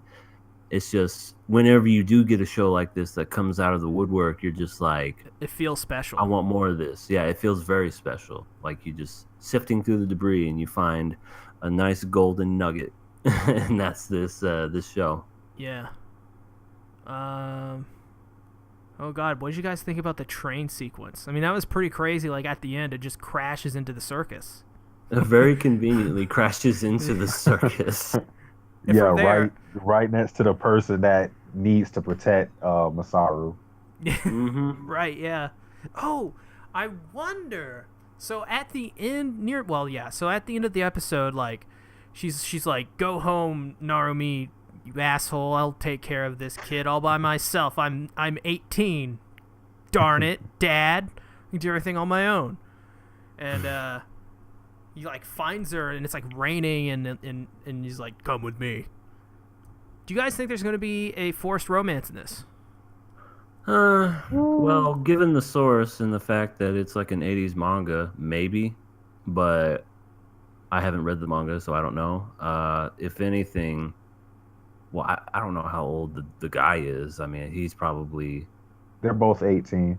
It's just whenever you do get a show like this that comes out of the woodwork, you're just like, It feels special. I want more of this. Yeah, it feels very special. Like you just sifting through the debris and you find a nice golden nugget, and that's this show. Yeah. Oh God, what did you guys think about the train sequence? I mean, that was pretty crazy. Like at the end, it just crashes into the circus. It very conveniently crashes into the circus. If Yeah, we're there- right next to the person that needs to protect Masaru. Mm-hmm. Right, yeah. Oh, I wonder. So at the end so at the end of the episode, like she's like, "Go home, Narumi, you asshole. I'll take care of this kid all by myself. I'm 18. Darn it, Dad. I can do everything on my own." And he like finds her, and it's like raining, and he's like, "Come with me." Do you guys think there's going to be a forced romance in this? Well, given the source and the fact that it's like an 80s manga, maybe, but I haven't read the manga, so I don't know. If anything, well, I don't know how old the guy is. I mean, he's probably... They're both 18.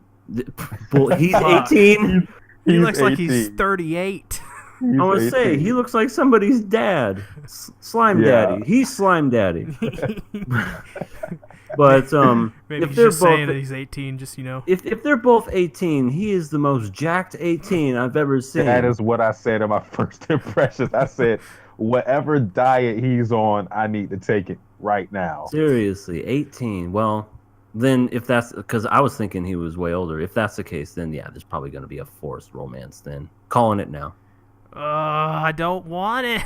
Well, he's 18? He looks like 18. he's 38. He's I want to say, 18. he looks like somebody's dad. Slime Yeah. Daddy. He's Slime Daddy. But Maybe if he's they're just saying that both... he's 18, just, you know. If they're both 18, he is the most jacked 18 I've ever seen. That is what I said in my first impressions. I said, whatever diet he's on, I need to take it right now. Seriously, 18. Well, then if that's... Because I was thinking he was way older. If that's the case, then yeah, there's probably going to be a forced romance then. Calling it now. I don't want it.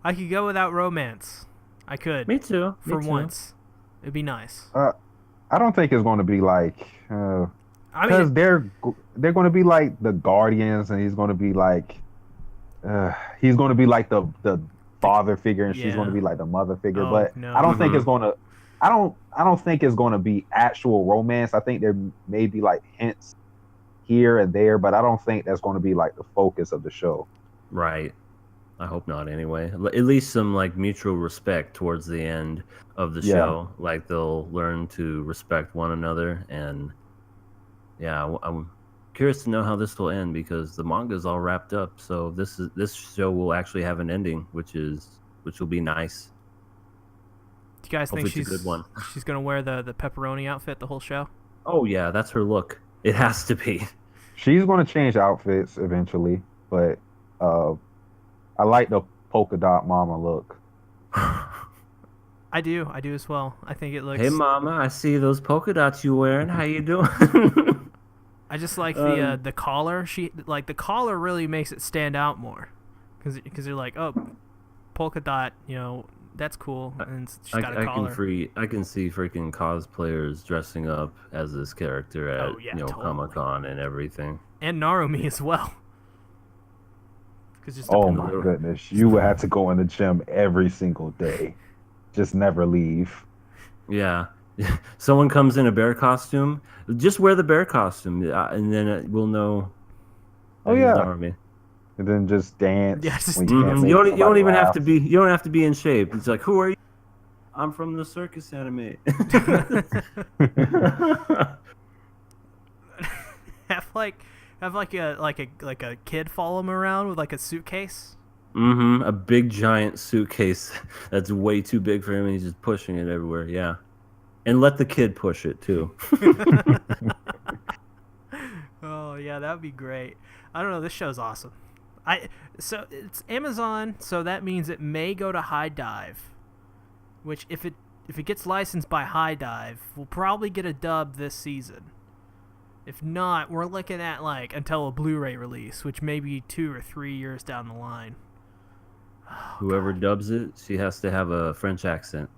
I could go without romance. I could. Me too. For Me too. once. It'd be nice. I don't think it's going to be like... I because mean, they're going to be like the Guardians, and he's going to be like the father figure, and she's Yeah. going to be like the mother figure. Oh, But no. I don't think it's going to. I don't think it's going to be actual romance. I think there may be like hints here and there, but I don't think that's going to be like the focus of the show. Right. I hope not anyway. At least some like mutual respect towards the end of the Yeah. show. Like they'll learn to respect one another. And yeah, I'm curious to know how this will end because the manga's all wrapped up. So this show will actually have an ending, which will be nice. do you guys think hopefully it's a good one. she's going to wear the pepperoni outfit the whole show? Oh yeah, that's her look. It has to be. She's going to change outfits eventually, but I like the polka dot mama look. I do as well. I think it looks... Hey mama, I see those polka dots you wearing. How you doing? I just like the collar. The collar really makes it stand out more, because you're like, oh, polka dot, you know, that's cool, and she's got a collar. I can see freaking cosplayers dressing up as this character at totally. Comic-Con and everything. And Narumi as well. Just Oh my goodness, you would have to go in the gym every single day, just never leave. Yeah. Someone comes in a bear costume, just wear the bear costume, and then we'll know. Oh that he's yeah, Narumi. and then just dance. Yeah, just when dance. can't make You don't somebody even have laugh. to be. You don't have to be in shape. It's like, who are you? I'm from the circus anime. have a kid follow him around with like a suitcase. Mm-hmm. A big giant suitcase that's way too big for him, and he's just pushing it everywhere. Yeah, and let the kid push it too. Oh yeah, that would be great. I don't know. This show's awesome. So it's Amazon, so that means it may go to High Dive, which if it gets licensed by High Dive, we'll probably get a dub this season. If not, we're looking at like until a Blu-ray release, which may be 2 or 3 years down the line. Oh, Whoever dubs it, she has to have a French accent.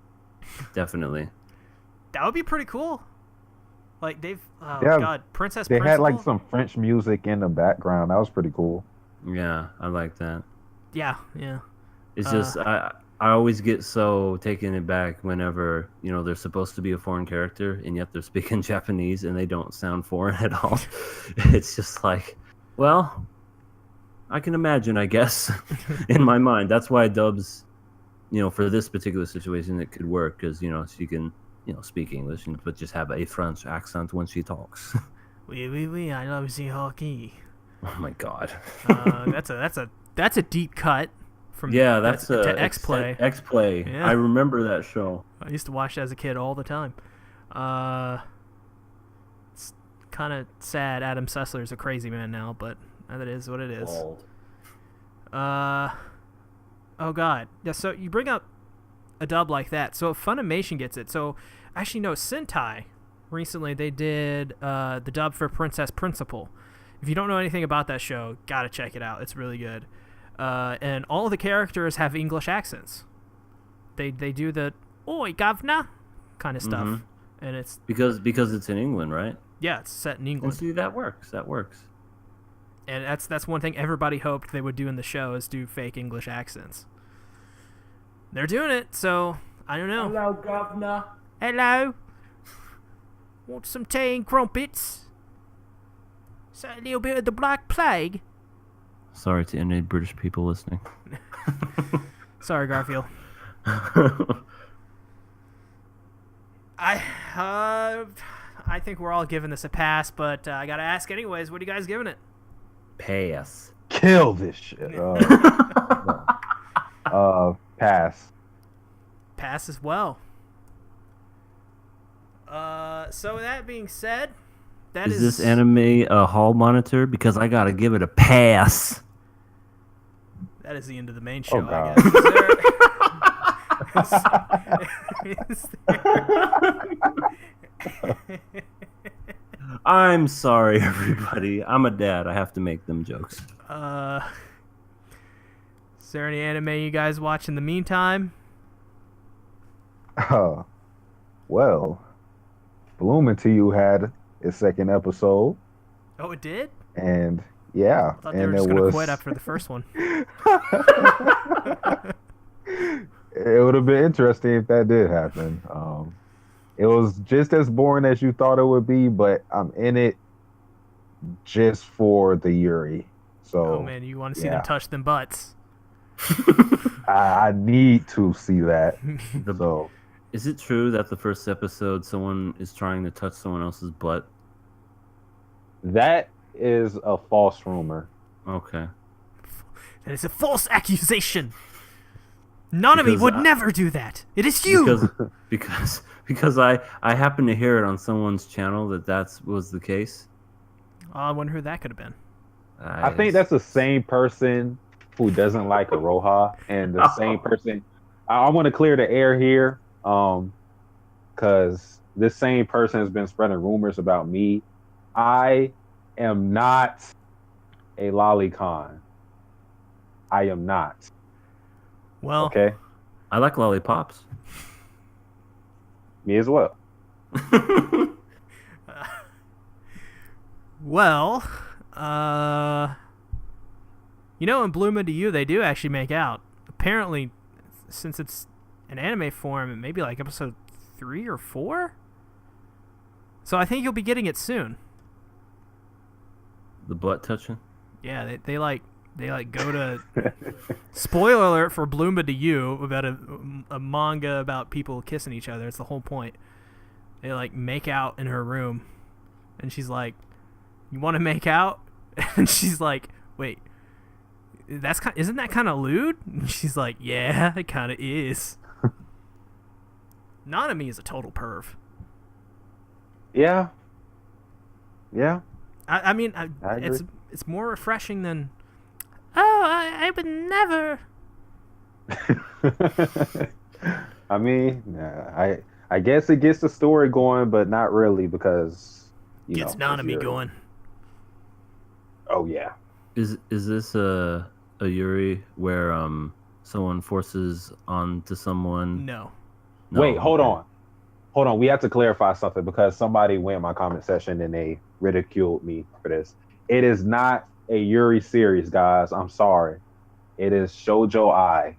Definitely. that would be pretty cool. Like Princess They Principal. had like some French music in the background. That was pretty cool. Yeah, I like that. Yeah. It's just I always get so taken aback whenever they're supposed to be a foreign character and yet they're speaking Japanese and they don't sound foreign at all. It's just like, well, I can imagine, I guess, in my mind. That's why dubs for this particular situation, it could work because she can speak English, but just have a French accent when she talks. Oui, oui, oui. I love the hockey. Oh my god. That's a deep cut from that's to X-Play. X-Play. Yeah. I remember that show. I used to watch it as a kid all the time. It's kind of sad. Adam Sessler's a crazy man now, but that is what it is. Bald. Oh god. Yeah. So you bring up a dub like that. So Funimation gets it. So actually, no, Sentai. Recently, they did the dub for Princess Principal. If you don't know anything about that show, gotta check it out. It's really good. And all of the characters have English accents. They do the "Oi, governor" kind of stuff, and it's because it's in England, right? Yeah, it's set in And England. see, that works. And that's one thing everybody hoped they would do in the show is do fake English accents. They're doing it, so I don't know. Hello, governor. Hello. Want some tea and crumpets? Is that a little bit of the Black Plague? Sorry to any British people listening. Sorry, Garfield. I think we're all giving this a pass, but I gotta ask anyways. What are you guys giving it? Pass. Kill this shit. Pass. Pass as well. So that being said, is this anime a hall monitor? Because I gotta give it a pass. That is the end of the main show, Oh, God. I guess. I'm sorry, everybody. I'm a dad. I have to make them jokes. Is there any anime you guys watch in the meantime? Well, Blooming to You had its second episode, Oh, it did? and yeah, I thought they and were just it going to was. quit after the first one. It would have been interesting if that did happen. It was just as boring as you thought it would be, but I'm in it just for the Yuri. So Oh, man, you want to see them touch them butts. I need to see that. So Is it true that the first episode someone is trying to touch someone else's butt? that is a false rumor. Okay. That is a false accusation. Nanami Because would never do that. It is you. Because I happened to hear it on someone's channel that was the case. I wonder who that could have been. I think that's the same person who doesn't like Aroha, and the same person. I want to clear the air here, because this same person has been spreading rumors about me. I am not a lolicon. I am not. Well, Okay, I like lollipops. me as well. well, in Bloom Into You, they do actually make out. Apparently, since it's an anime form, it may be like episode 3 or 4. So I think you'll be getting it soon. The butt touching. Yeah, they go to. Spoiler alert for Bloom Into You, about a manga about people kissing each other. It's the whole point. They make out in her room, and she's like, "You want to make out?" And she's like, "Wait, isn't that kind of lewd?" And she's like, "Yeah, it kind of is." Nanami is a total perv. Yeah. I mean, I agree. it's more refreshing than. Oh, I would never. I mean, I guess it gets the story going, but not really because Gets it's Nanami Yuri. going. Oh yeah. Is this a Yuri where someone forces onto someone? No. No, Wait, hold okay. on. We have to clarify something because somebody went in my comment section and they ridiculed me for this. It is not a Yuri series, guys. I'm sorry. It is Shoujo Ai.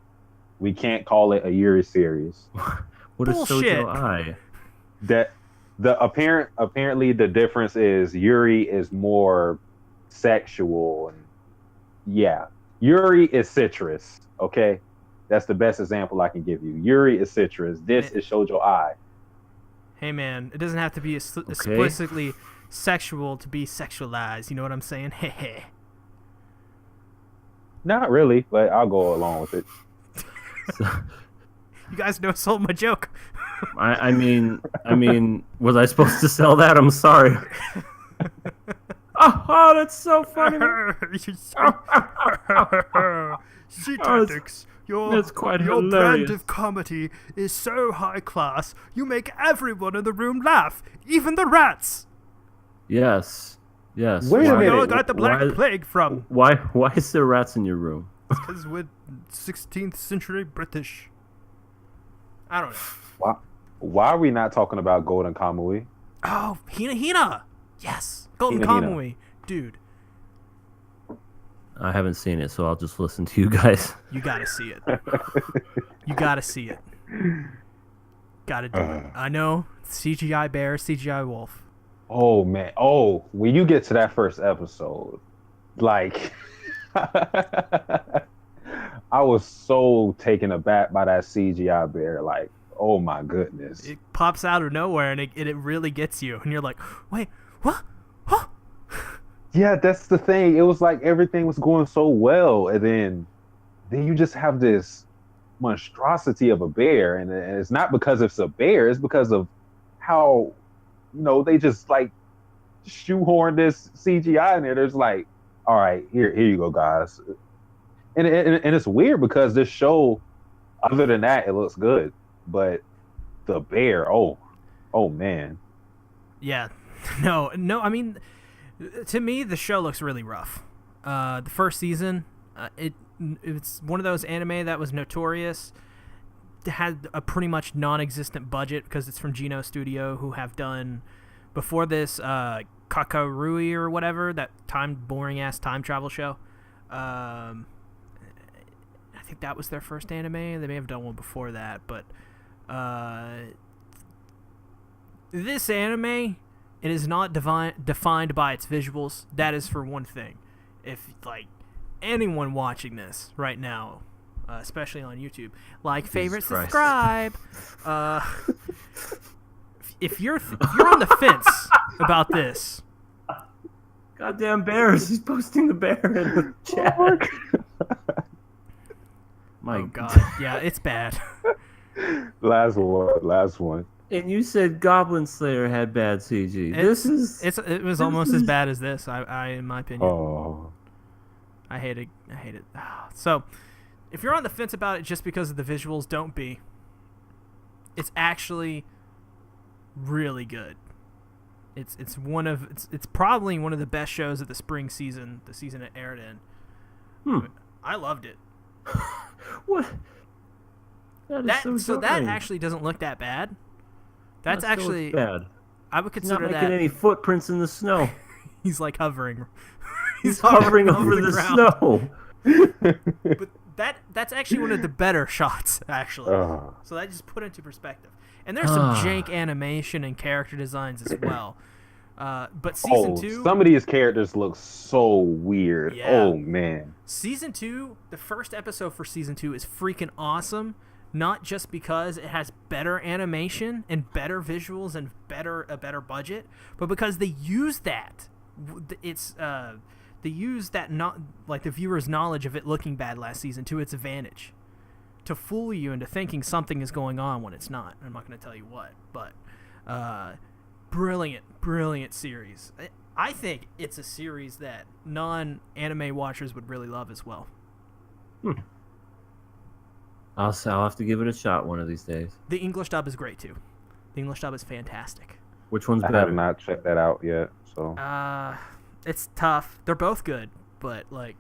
We can't call it a Yuri series. What is Bullshit. Shoujo Ai? That apparently the difference is Yuri is more sexual and yeah. Yuri is citrus, okay? That's the best example I can give you. Yuri is citrus. This is shoujo ai. Hey man, it doesn't have to be explicitly sexual to be sexualized. You know what I'm saying? Hey. Not really, but I'll go along with it. You guys know sold my joke. I mean, was I supposed to sell that? I'm sorry. Oh, that's so funny. SeaTactics, that's quite your hilarious. brand of comedy is so high class, you make everyone in the room laugh, even the rats. Yes. Wait a Where minute. you all got the black plague from? Why is there rats in your room? Because we're 16th century British. I don't know. Why are we not talking about Golden Kamui? Oh, Hina. Yes. Golden Hina. Kamui. Dude, I haven't seen it, so I'll just listen to you guys. you gotta see it. You gotta see it. Gotta do it. I know. CGI bear, CGI wolf. Oh man. Oh, when you get to that first episode, like I was so taken aback by that CGI bear. Like, oh my goodness. It pops out of nowhere and it really gets you. And you're like, wait, what? Huh? Yeah, that's the thing. It was like everything was going so well, and then you just have this monstrosity of a bear, and it's not because it's a bear. It's because of how they just like shoehorn this CGI in there. There's like, all right, here you go, guys, and it's weird because this show, other than that, it looks good, but the bear, oh man, Yeah. No. I mean, to me, the show looks really rough. The first season, it's one of those anime that was notorious. It had a pretty much non-existent budget because it's from Geno Studio, who have done before this Kakarui or whatever, that boring ass time travel show. I think that was their first anime. They may have done one before that, but this anime, it is not defined by its visuals. That is for one thing. If like anyone watching this right now, especially on YouTube, like, favorite, subscribe. If you're on the fence about this, Goddamn bears! He's posting the bear in the chat. My God, yeah, it's bad. Last one. And you said Goblin Slayer had bad CG. It was almost as bad as this. I in my opinion. Oh, I hate it. So, if you're on the fence about it just because of the visuals, don't be. It's actually really good. It's probably one of the best shows of the spring season, the season it aired in. I loved it. What? That is so that actually doesn't look that bad. That's actually bad. I would consider not that. making any footprints in the snow. He's like hovering. He's hovering over the snow. But that's actually one of the better shots, actually. So that just put into perspective. And there's some jank animation and character designs as well. But season 2, some of these characters look so weird. Yeah. Oh man. Season 2, the first episode for season 2 is freaking awesome. Not just because it has better animation and better visuals and a better budget, but because they use that. They use that, not like the viewer's knowledge of it looking bad last season, to its advantage, to fool you into thinking something is going on when it's not. I'm not going to tell you what, but brilliant series. I think it's a series that non-anime watchers would really love as well. I'll have to give it a shot one of these days. The English dub is great too. The English dub is fantastic. Which one's I better? have not checked that out yet. So it's tough. They're both good, but like,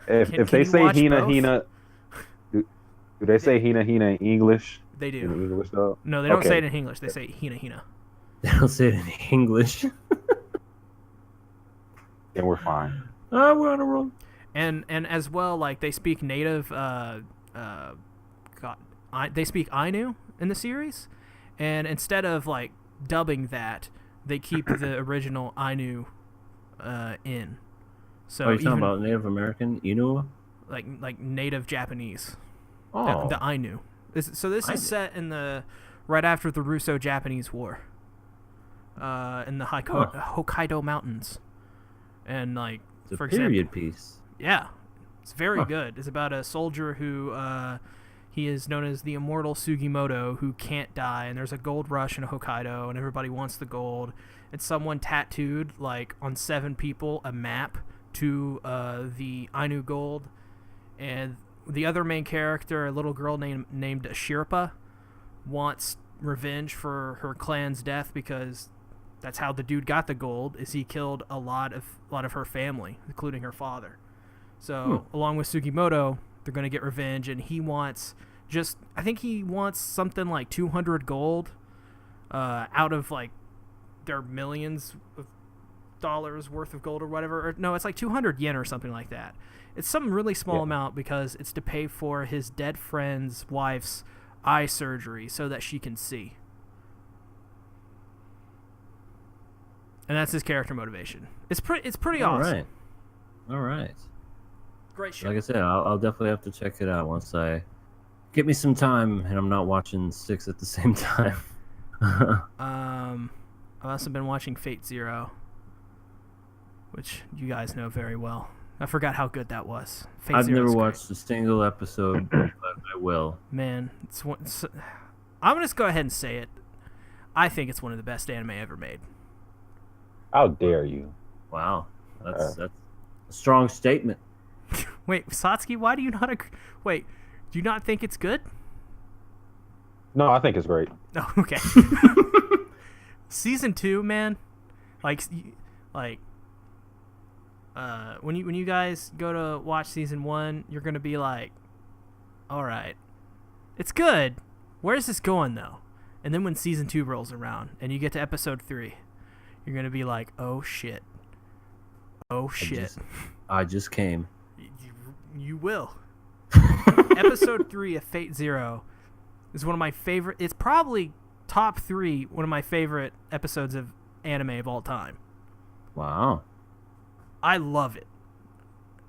if they say Hina, do they say Hina in English? They do. In English dub? No, they don't say it in English. They say Hina. They don't say it in English. Then we're fine. We're on a roll. And as well, like, they speak native. They speak Ainu in the series, and instead of like dubbing that, they keep the original Ainu in. So Are you talking about Native American Inuit? like native Japanese. Oh, The Ainu. So this is set in right after the Russo-Japanese War. In the Hokkaido mountains, and like it's a for period example, piece. yeah, it's very good. It's about a soldier who he is known as the immortal Sugimoto, who can't die, and there's a gold rush in Hokkaido, and everybody wants the gold. And someone tattooed like on 7 people a map to the Ainu gold, and the other main character, a little girl named Shirpa, wants revenge for her clan's death because that's how the dude got the gold. Is he killed a lot of her family, including her father. So along with Sugimoto, they're going to get revenge, and he wants I think he wants something like 200 gold out of like their millions of dollars worth of gold or whatever. Or, no, it's like 200 yen or something like that. It's some really small amount because it's to pay for his dead friend's wife's eye surgery so that she can see. And that's his character motivation. It's pretty awesome. All right. Great show. Like I said, I'll definitely have to check it out once I get me some time and I'm not watching 6 at the same time. I've also been watching Fate Zero, which you guys know very well. I forgot how good that was. I've never watched a single episode, but I will. Man, I'm going to go ahead and say it. I think it's one of the best anime ever made. How dare you? Wow. That's a strong statement. Wait, Satsuki, why do you not agree? Wait, do you not think it's good? No, I think it's great. Oh, okay. Season 2, man. When you guys go to watch season 1, you're gonna be like, all right, it's good. Where's this going though? And then when season 2 rolls around and you get to episode 3, you're gonna be like, oh shit. I just came. You will. Episode 3 of Fate Zero is one of my favorite. It's probably top 3 one of my favorite episodes of anime of all time. Wow. I love it.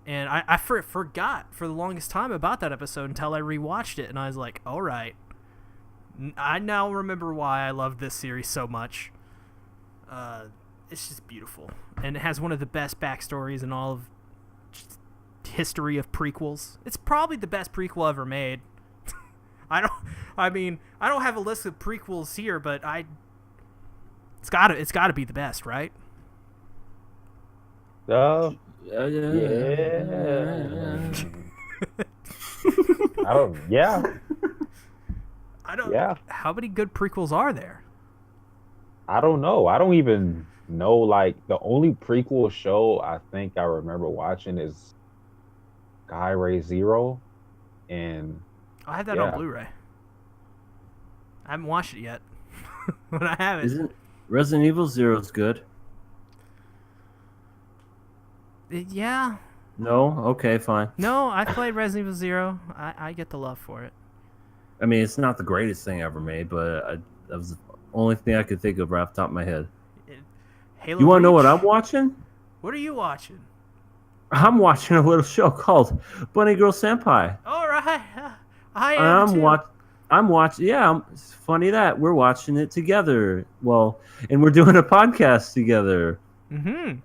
And I forgot for the longest time about that episode until I rewatched it, and I was like, all right. I now remember why I love this series so much. It's just beautiful. And it has one of the best backstories in all of history of prequels. It's probably the best prequel ever made. I don't have a list of prequels here, but it's gotta be the best, right? Yeah. How many good prequels are there? I don't know. I don't even know. Like, the only prequel show I think I remember watching is Skyray Zero, and I have that on Blu-ray. I haven't watched it yet, but I have it. Isn't Resident Evil Zero's good? Yeah. No? Okay, fine. No, I played Resident Evil Zero. I get the love for it. I mean, it's not the greatest thing ever made, but that was the only thing I could think of right off the top of my head. Halo You want to know Reach? what I'm watching? What are you watching? I'm watching a little show called Bunny Girl Senpai. All right. I am too. I'm watching. Yeah, it's funny that we're watching it together. Well, and we're doing a podcast together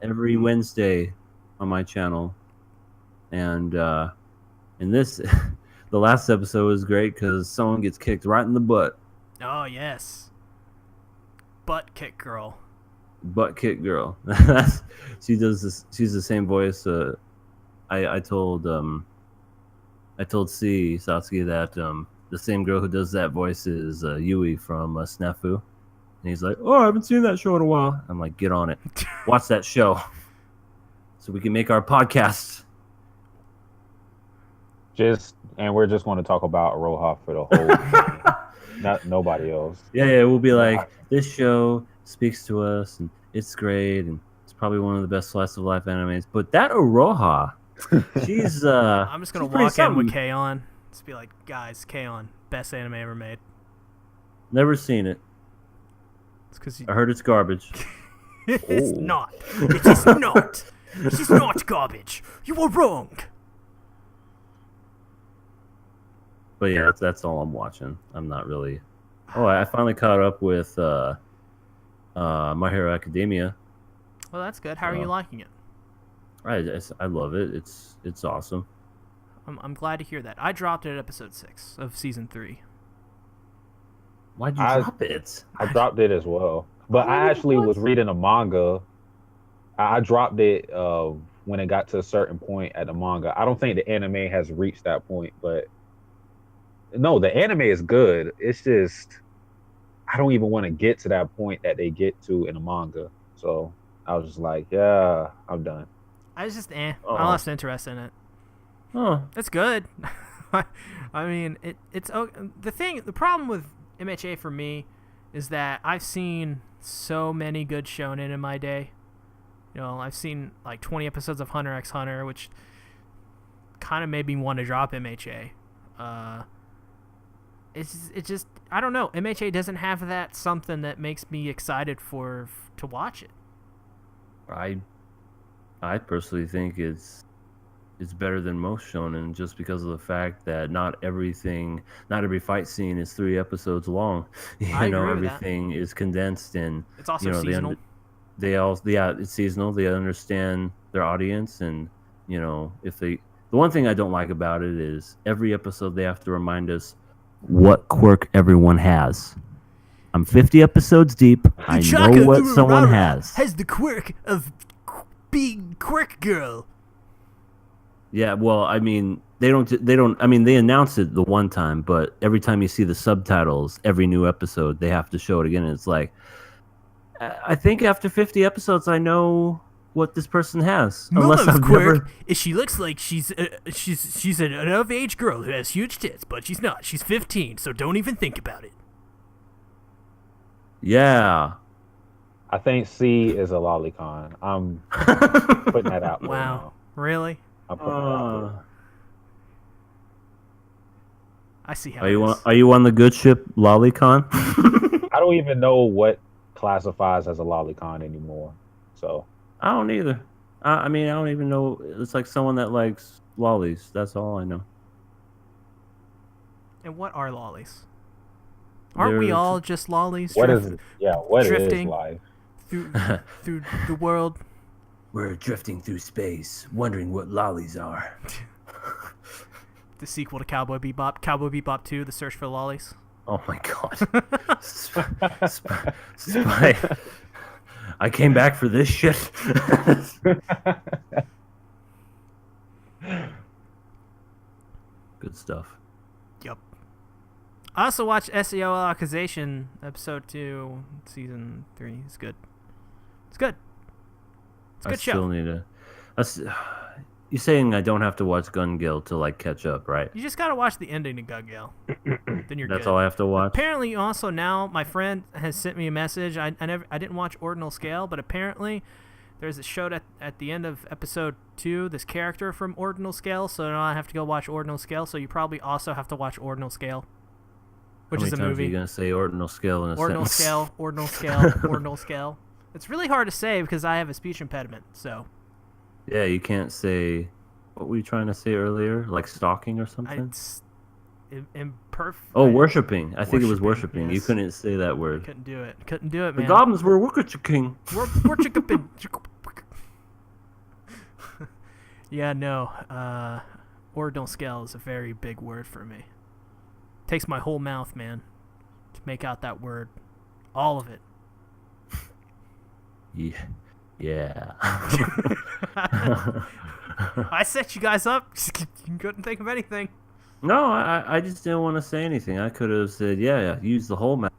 every Wednesday on my channel. And this, the last episode was great because someone gets kicked right in the butt. Oh yes. Butt kick girl. Butt kick girl. She does this. She's the same voice. I told Satsuki that the same girl who does that voice is Yui from Snafu, and he's like, "Oh, I haven't seen that show in a while." I'm like, "Get on it, watch that show, so we can make our podcast." We're just going to talk about Roha for the whole not nobody else. Yeah, we'll be like, this show speaks to us, and it's great, and it's probably one of the best slice of life animes. But that Aroha, she's I'm just gonna walk in with K-On! Just be like, guys, K-On! Best anime ever made. Never seen it. It's because I heard it's garbage. It's not. It is not. It is not garbage. You are wrong. But yeah, that's all I'm watching. I'm not really. Oh, I finally caught up with My Hero Academia. Well, that's good. How are you liking it? I love it. It's awesome. I'm glad to hear that. I dropped it at episode 6 of season 3. Why'd you drop it? I dropped it as well. But I actually was reading a manga. I dropped it when it got to a certain point at the manga. I don't think the anime has reached that point, but no, the anime is good. It's just I don't even want to get to that point that they get to in the manga. So I was just like, yeah, I'm done. I was just I lost interest in it. Oh, It's good. I mean, it's the problem with MHA for me is that I've seen so many good shonen in my day. You know, I've seen like 20 episodes of Hunter x Hunter, which kind of made me want to drop MHA. It's just I don't know. MHA doesn't have that something that makes me excited to watch it. I personally think it's better than most shonen just because of the fact that not every fight scene is 3 episodes long. I agree with Everything is condensed and it's also seasonal. It's seasonal. They understand their audience, and the one thing I don't like about it is every episode they have to remind us what quirk everyone has. I'm 50 episodes deep. I know what someone has. Has the quirk of being quirk girl. Yeah, well, I mean, they don't. I mean, they announce it the one time, but every time you see the subtitles, every new episode, they have to show it again. And it's like, I think after 50 episodes, I know what this person has. Unless I've quirk is she looks like she's an of-age girl who has huge tits, but she's not. She's 15, so don't even think about it. Yeah. I think C is a lolicon. I'm putting that out there. Wow. Now. Really? I'm putting that out there. I see how Are you on the good ship Lolicon? I don't even know what classifies as a lolicon anymore. So I don't either. I mean, I don't even know. It's like someone that likes lollies. That's all I know. And what are lollies? Aren't we all just lollies? What is drifting life? through the world? We're drifting through space, wondering what lollies are. The sequel to Cowboy Bebop, Cowboy Bebop 2, The Search for Lollies. Oh my god. Spy. I came back for this shit. Good stuff. Yep. I also watched SEO Accusation episode 2, season 3. It's good. It's good. It's a good show. Still need to. You're saying I don't have to watch Gun Gale to like catch up, right? You just gotta watch the ending to Gun Gale. Then you're good. That's all I have to watch. Apparently, also now my friend has sent me a message. I didn't watch Ordinal Scale, but apparently there's a show at the end of episode 2. This character from Ordinal Scale, so now I have to go watch Ordinal Scale. So you probably also have to watch Ordinal Scale, which is a movie. How many times are you gonna say Ordinal Scale in a Ordinal sentence? Scale, Ordinal Scale, Ordinal Scale. It's really hard to say because I have a speech impediment. So. Yeah, you can't say. What were you trying to say earlier? Like stalking or something? Imperfect. Oh, worshipping. I think it was worshipping. Yes. You couldn't say that word. Couldn't do it. Couldn't do it, The man. goblins were worshipping. Worshipping. Yeah, no. Ordinal Scale is a very big word for me. Takes my whole mouth, man, to make out that word. All of it. Yeah. I set you guys up. You couldn't think of anything. No, I just didn't want to say anything. I could have said, yeah, use the whole mouth.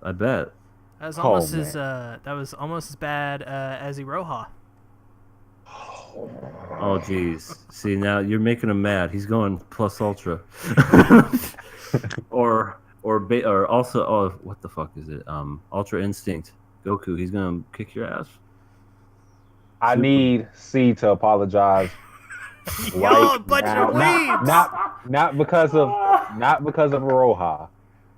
I bet. That was almost as bad as Iroha. Oh, jeez. See, now you're making him mad. He's going plus ultra. or also, oh, what the fuck is it? Ultra Instinct. Goku, he's gonna kick your ass. I need C to apologize. Yo, but you're weebs. Not because of Aroha.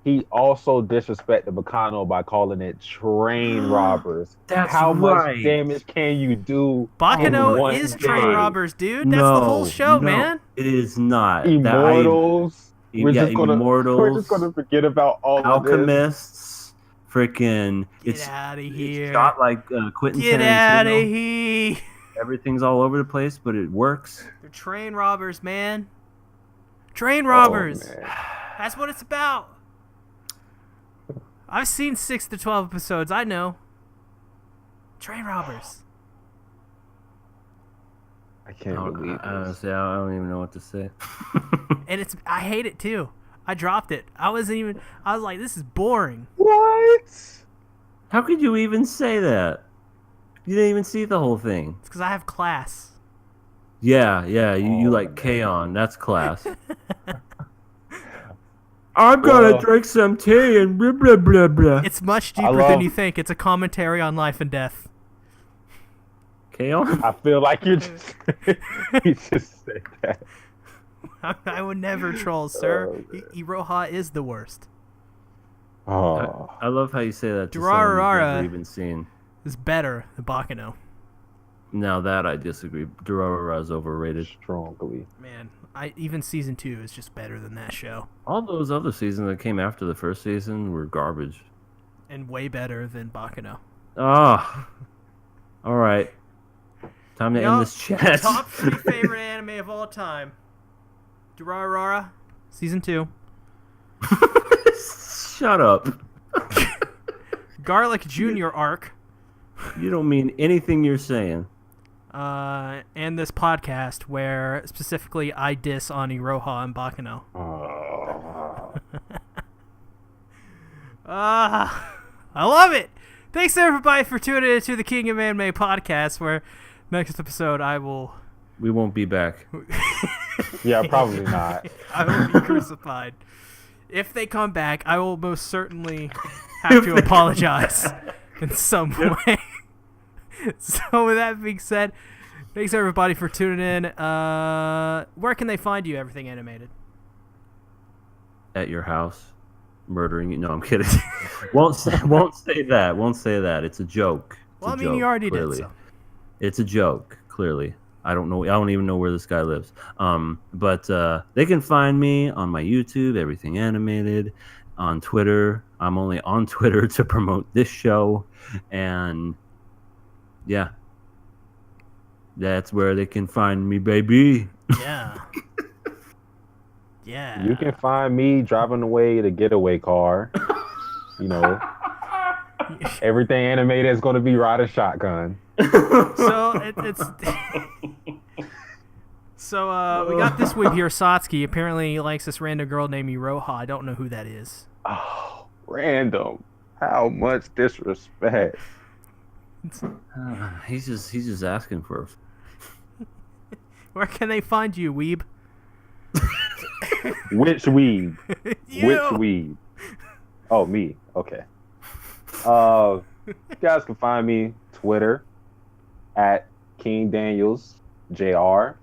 He also disrespected Bacano by calling it train robbers. That's How right. much damage can you do? Bacano in is one train day? robbers, dude. That's the whole show, man. It is not. Immortals. We're just gonna Immortals, forget about all of this. Alchemists, freaking. Get out of here. It's shot like Quentin Get Tarantino. out of here. Everything's all over the place, but it works. They're train robbers, man. Train robbers. Oh, That's what it's about. I've seen 6 to 12 episodes. I know. Train robbers. I can't believe this. Honestly, I don't even know what to say. And I hate it too. I dropped it. I was like, this is boring. What? How could you even say that? You didn't even see the whole thing. It's because I have class. Yeah, you like K-On! That's class. I'm gonna drink some tea and blah blah blah blah. It's much deeper than you think. It's a commentary on life and death. K-On! I feel like you just said that. I would never troll, sir. Iroha is the worst. Oh, I love how you say that to someone you've Durarara never even seen. is better than Baccano. Now that I disagree. Durarara is overrated. strongly. Man, even season 2 is just better than that show. All those other seasons that came after the first season were garbage. And way better than Baccano. Ah. All right. Time to end this chat. Top 3 favorite anime of all time. Durarara, season 2. Shut up. Garlic Jr. arc. You don't mean anything you're saying. And this podcast where specifically I diss on Iroha and Baccano. I love it. Thanks everybody for tuning in to the King of Anime podcast, where next episode We won't be back. Yeah, probably not. I will be crucified. If they come back, I will most certainly have to apologize in some way. So with that being said, thanks everybody for tuning in. Where can they find you, Everything Animated? At your house, murdering you. No, I'm kidding. won't say that. Won't say that. It's a joke. Well, I mean, you already did. So. It's a joke. Clearly, I don't know. I don't even know where this guy lives. But they can find me on my YouTube, Everything Animated, on Twitter. I'm only on Twitter to promote this show, and yeah, that's where they can find me, baby. Yeah. Yeah. You can find me driving away the getaway car. You know, Everything Animated is going to be riding shotgun. So So we got this weeb here, Satsuki. Apparently he likes this random girl named Iroha. I don't know who that is. Oh, random. How much disrespect. He's just asking for. Where can they find you, weeb? Which weeb? You. Which weeb? Oh, me. Okay. You guys can find me Twitter at King Daniels Jr.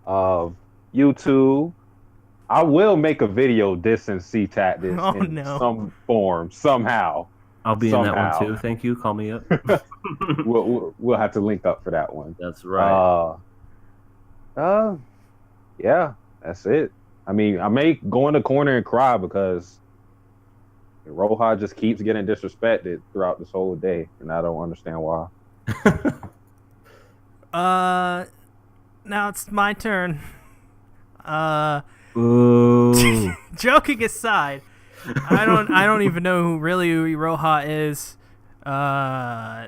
YouTube. I will make a video dissing SeaTactics in some form somehow. I'll be in that one too. Thank you. Call me up. We'll have to link up for that one. That's right. Yeah, that's it. I mean, I may go in the corner and cry because Roha just keeps getting disrespected throughout this whole day, and I don't understand why. Now it's my turn. Ooh. Joking aside, I don't even know who Iroha is.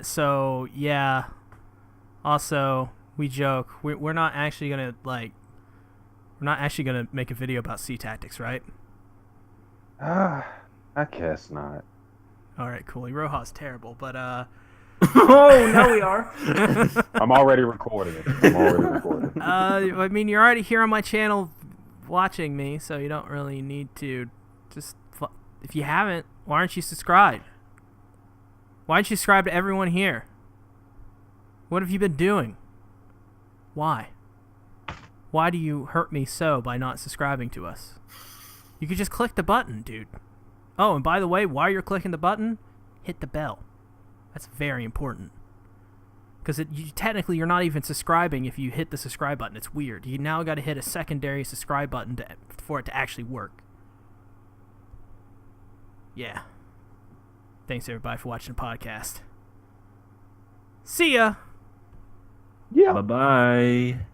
So yeah. Also, we joke. We're not actually gonna make a video about SeaTactics, right? I guess not. All right, cool. Iroha's terrible, but Oh, now we are. I'm already recording it. I mean, you're already here on my channel watching me, so you don't really need to. Just if you haven't, why aren't you subscribed? Why aren't you subscribed to everyone here? What have you been doing? Why? Why do you hurt me so by not subscribing to us? You could just click the button, dude. Oh, and by the way, while you're clicking the button, hit the bell. That's very important. Because technically you're not even subscribing if you hit the subscribe button. It's weird. You now got to hit a secondary subscribe button for it to actually work. Yeah. Thanks everybody for watching the podcast. See ya. Yeah. Bye bye.